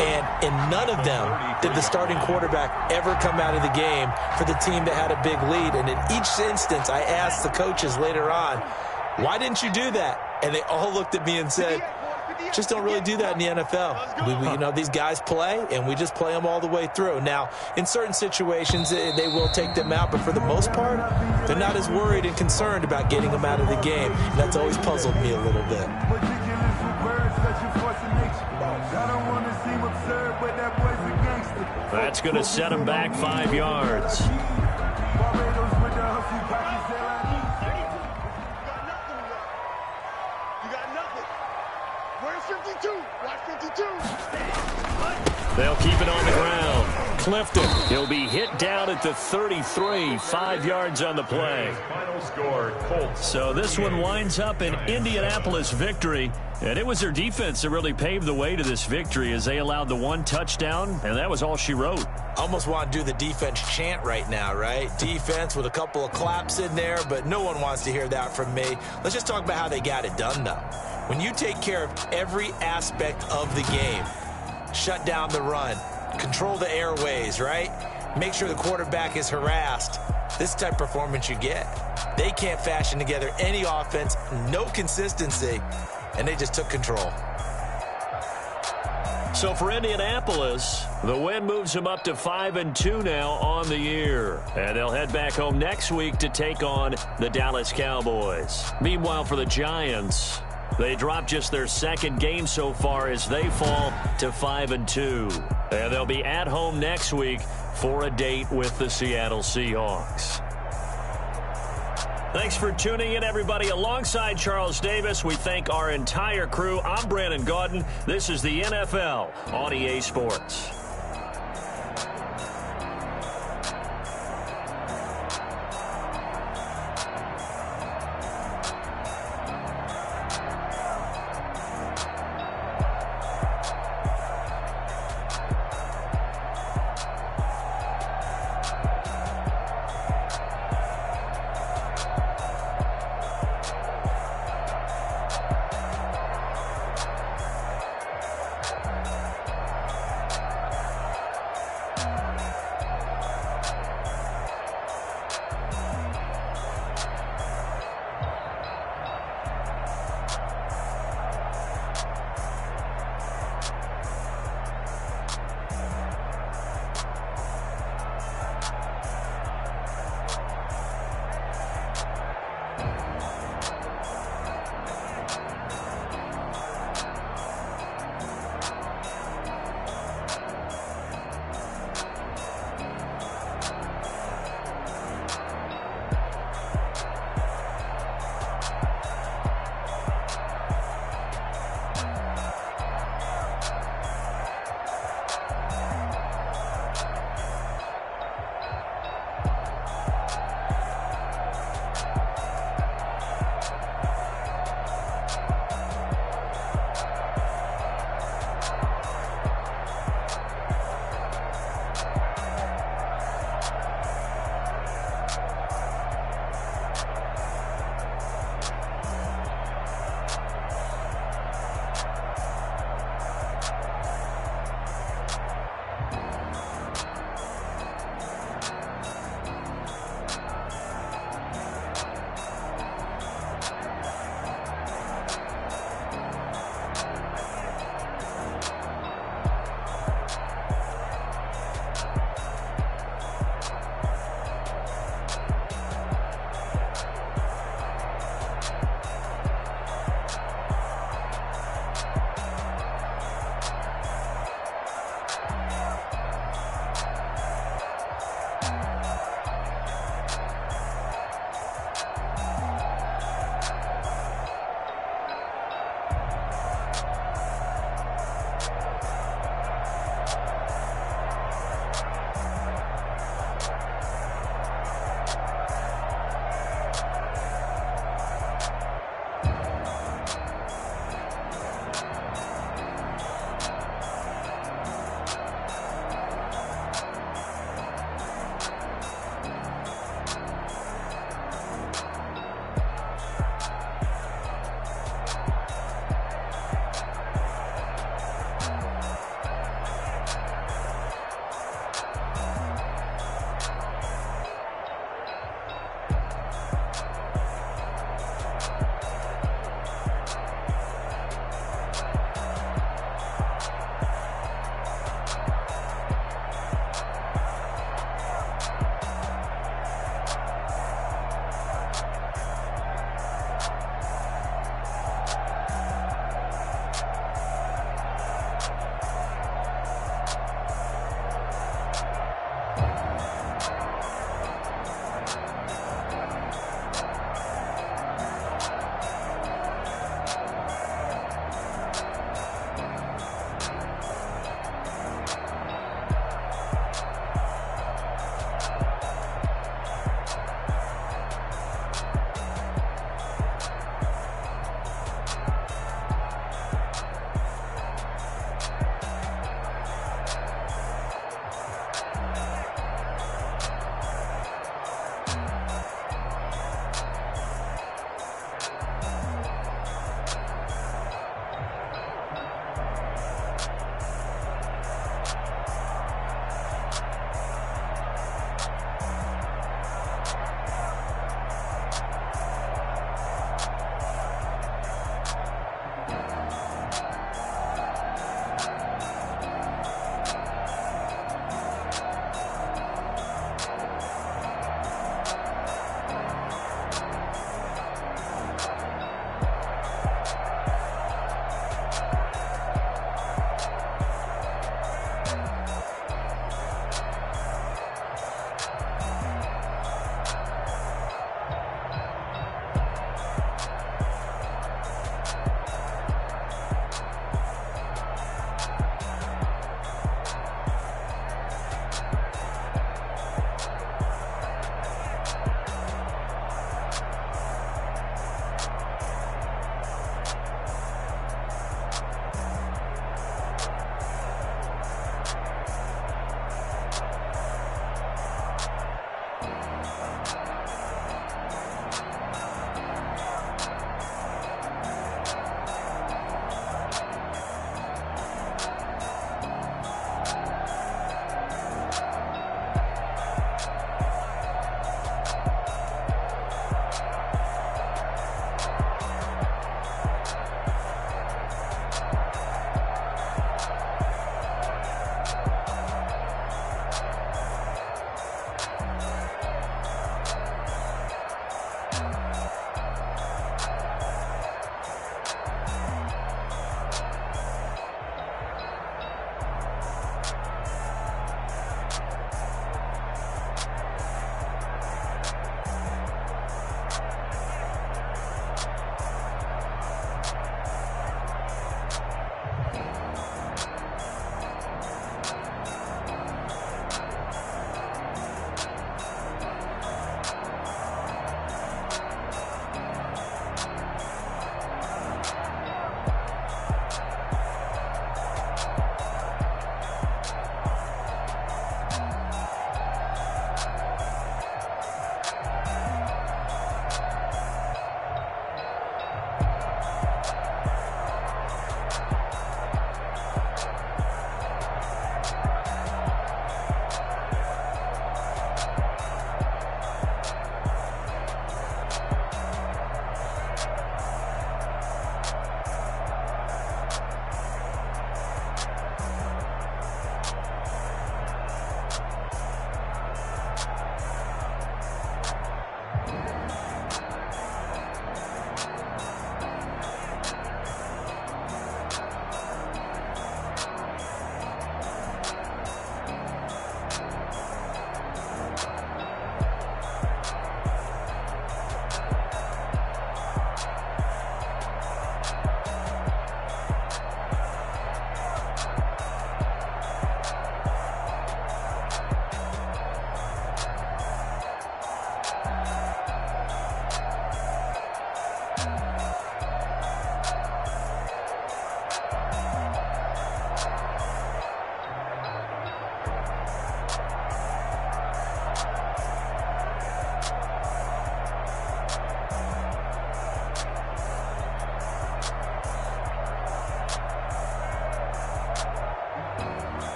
and in none of them did the starting quarterback ever come out of the game for the team that had a big lead. And in each instance, I asked the coaches later on, why didn't you do that? And they all looked at me and said, just don't really do that in the NFL. These guys play, and we just play them all the way through. Now, in certain situations, they will take them out, but for the most part, they're not as worried and concerned about getting them out of the game. And that's always puzzled me a little bit. That's going to set him back 5 yards. They'll keep it on the ground. Clifton, he'll be hit down at the 33, 5 yards on the play. Final score, Colts. So this one winds up an Indianapolis victory, and it was their defense that really paved the way to this victory as they allowed the 1 touchdown, and that was all she wrote. Almost want to do the defense chant right now, right? Defense with a couple of claps in there, but no one wants to hear that from me. Let's just talk about how they got it done, though. When you take care of every aspect of the game, shut down the run, control the airways, right? Make sure the quarterback is harassed. This type of performance you get. They can't fashion together any offense, no consistency, and they just took control. So for Indianapolis, the win moves them up to 5-2 now on the year. And they'll head back home next week to take on the Dallas Cowboys. Meanwhile, for the Giants, they dropped just their 2nd game so far as they fall to 5-2. And they'll be at home next week for a date with the Seattle Seahawks. Thanks for tuning in, everybody. Alongside Charles Davis, we thank our entire crew. I'm Brandon Gaudin. This is the NFL on EA Sports.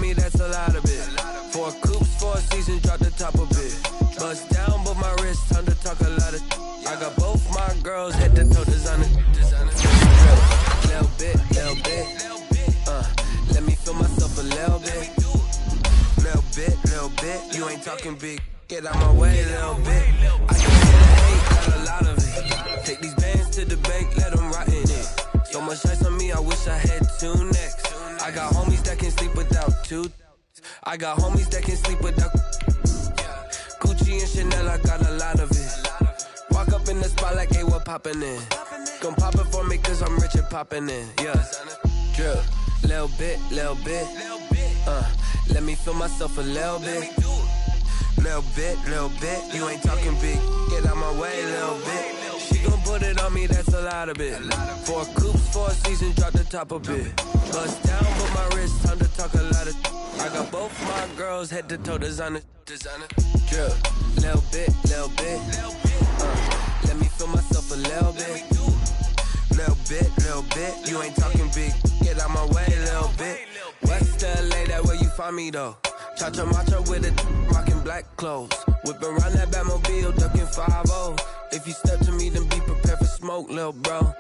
me, that's a lot of it. 4 coops, 4 seasons, drop the top a bit. Bust down, but my wrist, time to talk a lot of. I got both my girls head to toe designer. Little bit. Let me feel myself a little bit. Little bit. You ain't talking big. Get out my way a little bit. I can hit a hate, got a lot of it. Take these bands to the bank, let them rot in it. So much ice on me, I wish I had 2 necks. I got homies that can sleep without 2. I got homies that can sleep without Gucci and Chanel, I got a lot of it. Walk up in the spot like, hey, what poppin' in? Gon' pop it for me cause I'm rich and poppin' in, yeah. Drip, little bit. Let me feel myself a little bit. Little bit. You ain't talking big. Get out my way a little bit. She gon' put it on me, that's a lot of it. 4 coops, 4 seasons, drop the top a bit. Bust down, but my wrist, time to talk a lot of. I got both my girls head to toe designer. Drip, little bit. Let me feel myself a little bit. Little bit. You ain't talking big. Get out my way a little bit. West LA, that where you find me though. Cha-cha matcha with it, rockin' black clothes. Whippin' around that Batmobile, duckin' 5-0. If you step to me, then be prepared for smoke, lil' bro.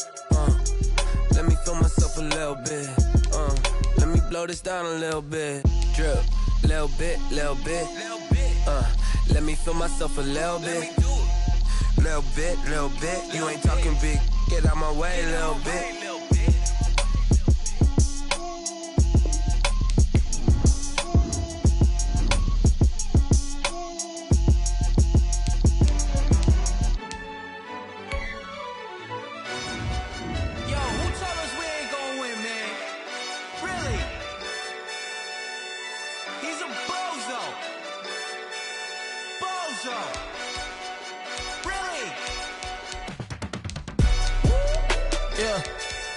Let me feel myself a little bit. Let me blow this down a little bit. Drip, little bit. Let me feel myself a little bit. Little bit. You ain't talking big. Get out my way a little bit.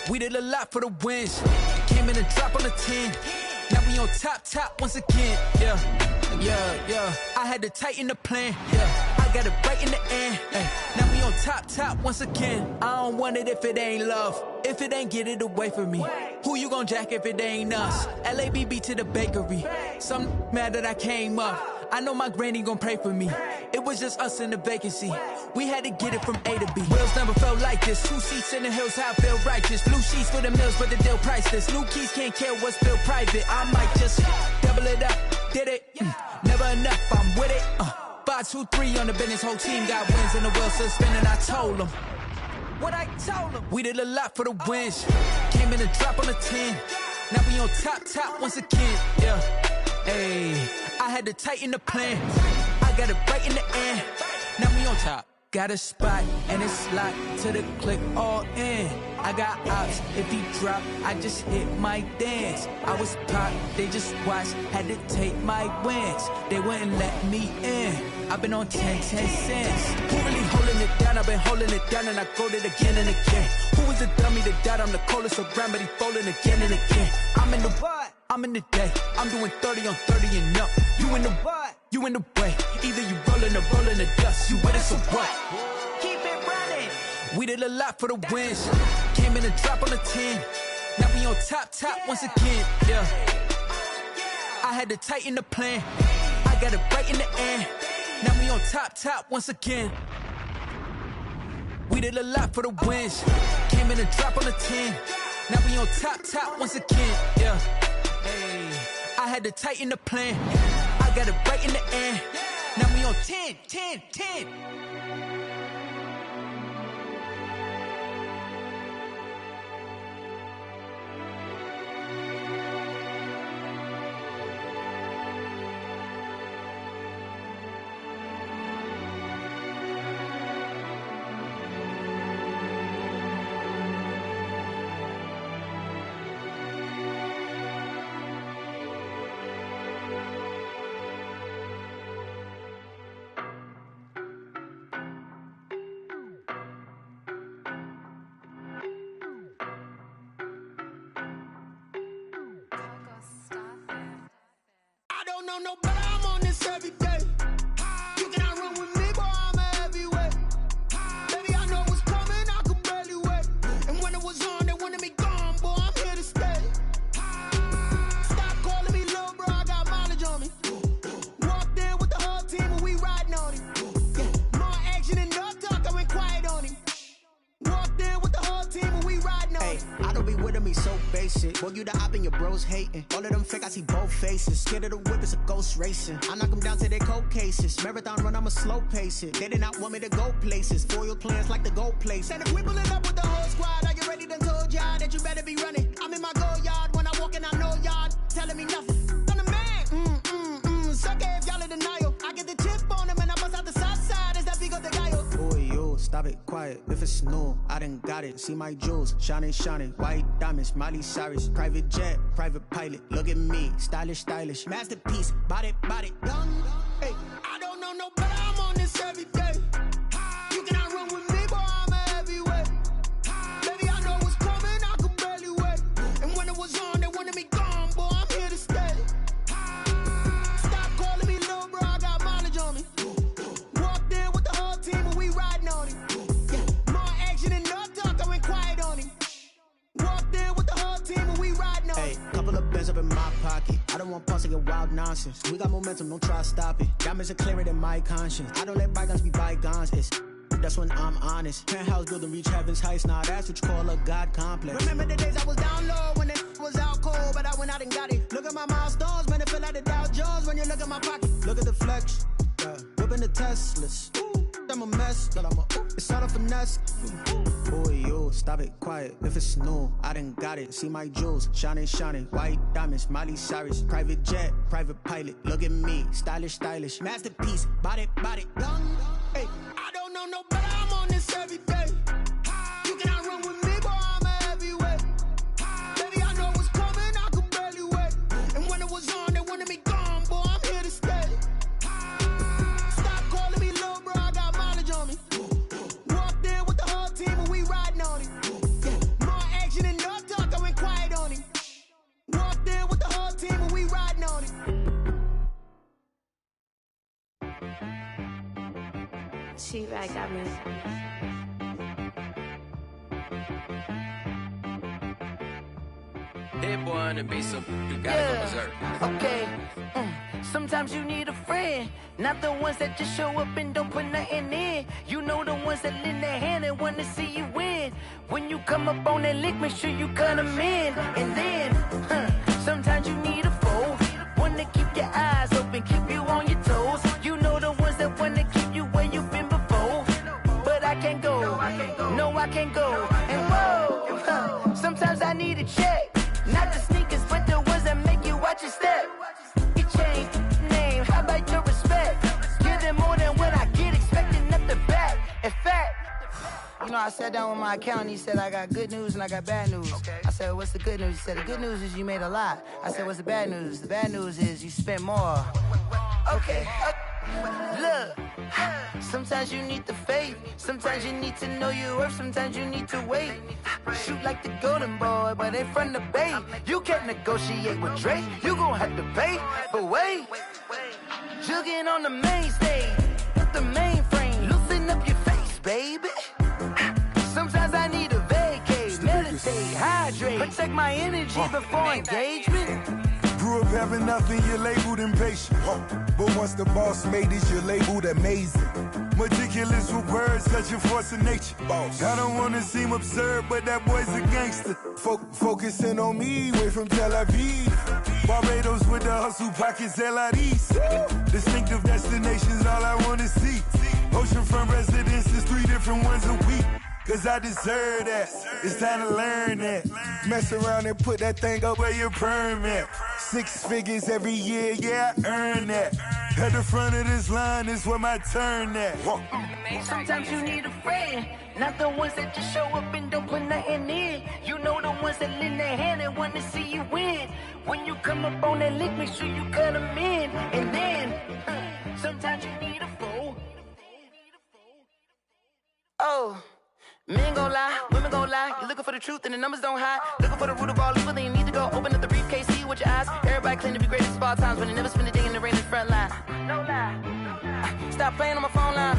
We did a lot for the wins. Came in and dropped on the 10. Now we on top once again. Yeah. I had to tighten the plan. Yeah. I got it right in the end. Now we on top once again. I don't want it if it ain't love. If it ain't, get it away from me. Who you gon' jack if it ain't us? LABB to the bakery. Some mad that I came up. I know my granny gon' pray for me. It was just us in the vacancy. We had to get it from A to B. Wheels never felt like this. 2 seats in the hills, how I feel righteous. Blue sheets for the mills, but the deal priceless. New keys can't care what's still private. I might just double it up. Did it? Never enough, I'm with it. 5, 2, 3 on the business. Whole team got wins and the wheels still spinning. I told them what I told them. We did a lot for the wins. Came in and dropped on the 10. Now we on top once again. Yeah. Hey, I had to tighten the plan. I got it right in the end. Now we on top. Got a spot and it's locked to the click all in. I got ops, if he drop, I just hit my dance. I was pop, they just watched, had to take my wins. They wouldn't let me in. I've been on 10 cents. Who really holding it down? I've been holding it down and I go it again and again. Who was the dummy that died? I'm the coldest around, but he falling again and again. I'm in the what? I'm in the day. I'm doing 30 on 30 and up. You in the what? You in the way. Either you rolling or rolling the dust. You with us or what? Keep it running. We did a lot for the wins. Came in and dropped on the 10. Now we on top once again. Yeah. I had to tighten the plan. I got it right in the end. Now we on top once again. We did a lot for the wins. Came in and dropped on the 10. Now we on top once again. Yeah. Hey, I had to tighten the plan. I got it right in the end. Now we on 10. No, but I'm on this every day. You cannot run with me, boy, I'm a heavyweight. Baby, I know what's coming, I could barely wait. And when it was on, they wanted me gone, boy, I'm here to stay. Stop calling me little bro, I nigga be with me so basic. Boy, you the op and your bros hating. All of them fake, I see both faces. Scared of the whip, it's a ghost racing. I knock them down to their cold cases. Marathon run, I'ma slow pace it. They did not want me to go places. Foil plans like the gold place. And if we pulling up with the whole squad, are you ready to told y'all that you better be running? I'm in my go yard. When I walk in, I know y'all telling me nothing. I'm the man. Sucker if y'all in denial. I get the chip on them and I bust out the south side. Is that big of the guy? Boy, yo, stop it, quiet. If it's new, I done got it. See my jewels, shining, shining. White diamonds, Miley Cyrus. Private jet, private pilot. Look at me, stylish, stylish. Masterpiece, body, young. Hey, I don't know no better. I'm on this every day. You cannot run with me, boy. I'm a heavyweight. Baby, I know what's coming. I could barely wait. And when it was on, they wanted me gone, boy. I'm here to stay. Stop calling me little bro. I got mileage on me. Walked in with the whole team and we riding on it. Yeah, more action and no talk. I went quiet on him. Walked in with the whole team and we riding on it. Hey, couple of bands up in my pocket. I don't want pulse to get wild nonsense. We got momentum, don't try to stop it. Diamonds are clearer than my conscience. I don't let bygones be bygones. That's when I'm honest. Penthouse building reach heaven's heights. Now that's what you call a God complex. Remember the days I was down low when it was out cold, but I went out and got it. Look at my milestones, man, it feel like the Dow Jones when you look at my pocket. Look at the flex, yeah. Whipping the Teslas. Ooh, I'm a mess, but it's all a finesse. Boy, yo, stop it, quiet. If it's new, I done got it. See my jewels, shining, shining. White diamonds, Miley Cyrus. Private jet, private pilot. Look at me, stylish, stylish. Masterpiece, body, young. Hey, I don't know no better. I'm on this every day. You cannot run with me, boy. I'm a heavyweight. Baby, I know what's coming. I could barely wait. And when it was on, they wanted me gone, boy. I'm here to stay. Stop calling me little bro. I got mileage on me. Walked in with the whole team and we riding on it. Yeah, more action and no talk. I went quiet on him. Walked in with the whole team and we riding on it. She-Rag got me. Hit boy on the beat, so you gotta go berserk. Okay. Sometimes you need a friend, not the ones that just show up and don't put nothing in. You know the ones that lend their hand and wanna see you win. When you come up on that lick, make sure you cut them in. And then, sometimes you need a foe, one to keep your eyes open, keep you on your toes. You know the ones that wanna keep you where you've been before. But I can't go, no I can't go. And whoa, sometimes I need a check. Not the sneakers, but the ones that make you watch your step. You change name, how about your respect? Give them more than what I get, expecting nothing back. In fact, you know, I sat down with my accountant, he said, I got good news and I got bad news. I said, what's the good news? He said, the good news is you made a lot. I said, what's the bad news? The bad news is you spent more. Okay. Look, sometimes you need the faith, sometimes you need to know your worth, sometimes you need to wait. Shoot like the golden boy, but in front of the bay. You can't negotiate with Drake, you gon' have to pay. But wait, jugging on the main stage, with the mainframe, loosen up your face, baby. Sometimes I need a vacate, meditate, hydrate, protect my energy before engagement. Grew up having nothing, you're labeled impatient. But once the boss made it, you're labeled amazing. Meticulous with words, such a force of nature. I don't wanna seem absurd, but that boy's a gangster. Focusing on me, way from Tel Aviv. Barbados with the hustle pockets, LIDs. Distinctive destinations, all I wanna see. Oceanfront residences, 3 different ones a week. Cause I deserve that, it's time to learn that. Mess around and put that thing up where your permit. 6 figures every year, yeah, I earn that. At the front of this line is where my turn at. Sometimes you need a friend, not the ones that just show up and don't put nothing in. You know the ones that lend their hand and want to see you win. When you come up on that lick, make sure you cut them in. And then, sometimes you need a foe. Oh. Men gon' lie, women gon' lie. You're looking for the truth and the numbers don't hide. Looking for the root of all evil, then you need to go open up the briefcase, see with your eyes. Everybody claim to be greatest of all times, but they never spend a day in the rain in the front line. No lie. Stop playing on my phone line.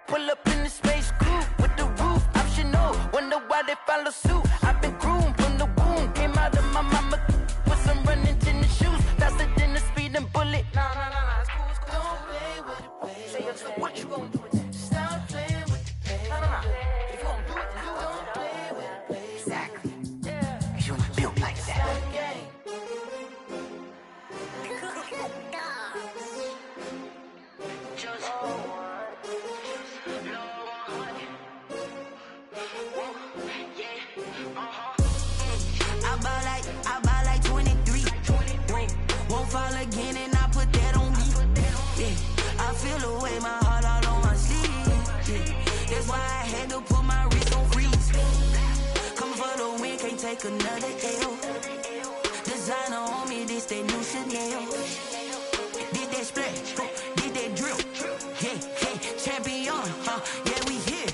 Pull up in the space coupe with the roof optional. Wonder why they follow suit. I've been groomed from the womb. Came out of my mama with some running tennis shoes. Faster than the speeding bullet. Nah, it's cool, it's cool. Don't play with it, baby. Say so what you gon' do with it? Stop playing with it. If you gon' do it, then don't play with it, baby. take another L. Designer on me, this that new Chanel. Did that splash, did that drill. Yeah, champion, yeah, we here.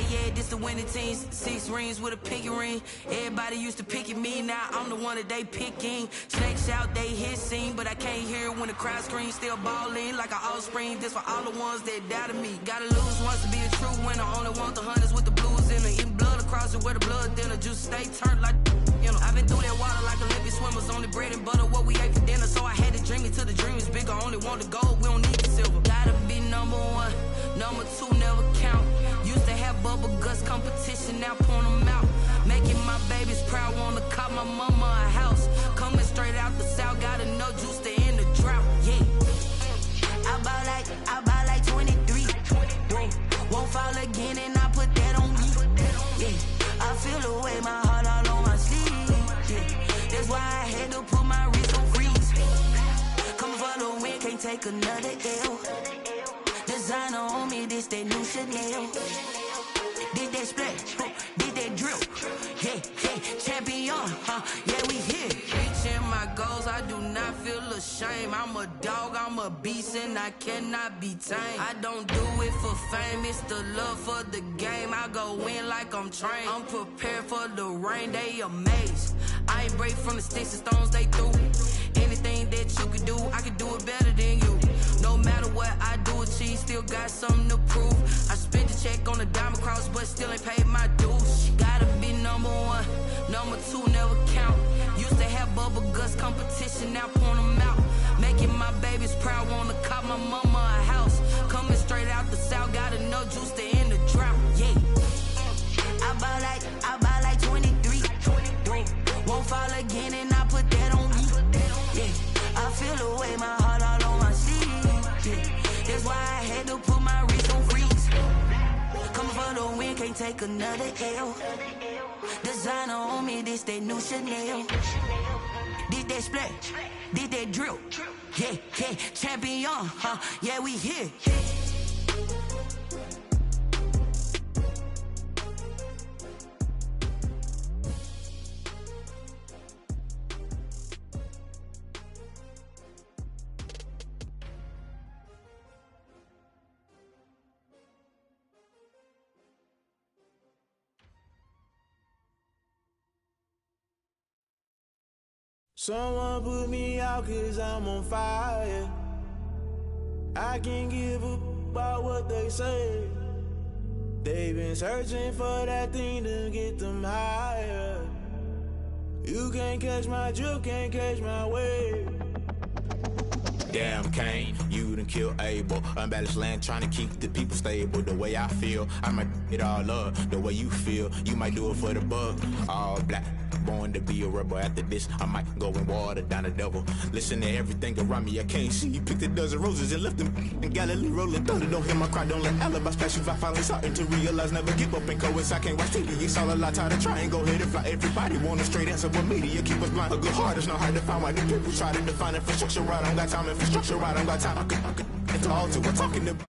Yeah, this the winning teams. 6 rings with a pinky ring. Everybody used to pick at me, now I'm the one that they picking. Snakes out, they hit scene, but I can't hear it when the crowd screams. Still balling like an offspring. This for all the ones that doubted me. Gotta lose once to be a true winner. Only want the hunters with the blues in it. Eating blood across it where the blood dinner. Juice stay turned like, you know. I've been through that water like Olympic swimmers. Only bread and butter, what we ate for dinner. So I had to dream it till the dream is bigger. Only want the gold, we don't need the silver. Gotta be number 1, number 2 never count. Used to have bubble guts competition, now point them out. Making my babies proud, wanna cop my mama a house. Coming straight out the south, gotta know juice to end the drought. Yeah, I buy like 23. Won't fall again and I put that on me. Yeah, I feel the way, my heart all on my sleeve. Yeah, that's why I had to put my wrist on freeze. Come for the win, can't take another L. Designer on me, this that new Chanel. Did that splash, did that drill. Yeah, champion, yeah, we here. Reaching my goals, I do not feel ashamed. I'm a dog, I'm a beast, and I cannot be tamed. I don't do it for fame, it's the love for the game. I go in like I'm trained. I'm prepared for the rain, they amazed. I ain't break from the sticks and stones they threw. Anything that you could do, I could do it better than you. No matter what I do, achieve, still got something to prove. I spent the check on the diamond cross, but still ain't paid my dues. Gotta be number 1, number 2 never count. Used to have bubble guts competition, now point them out. Making my babies proud, wanna cop my mama a house. Coming straight out the south, gotta know juice to end the drought. Yeah, I buy like 23. Won't fall again and I put that on me. Yeah, I feel the way, my heart all on my sleeve. Yeah, that's why I had to put my wrist on freeze. Coming for the win, can't take another L. Designer on me, this that new Chanel. Did that splash, did that drill. Yeah, champion, yeah, we here. Someone put me out 'cause I'm on fire. I can't give a about what they say. They've been searching for that thing to get them higher. You can't catch my drift, can't catch my wave. Damn Kane, you done killed Abel. Unbalanced land trying to keep the people stable. The way I feel, I might it all up. The way you feel, you might do it for the bug. All black, born to be a rebel. After this, I might go and water down the devil. Listen to everything around me, I can't see. Picked a dozen roses and left them in Galilee rolling thunder. Don't hear my cry, don't let alibis pass you. I finally starting to realize, never give up and coincide. I can't watch TV, it's all a lot. Tired of trying, go ahead and fly. Everybody want a straight answer, but media keep us blind. A good heart is not hard to find. Why the people try to define infrastructure right? I don't got time, infrastructure right, I don't got time. I could it's all to we're talking to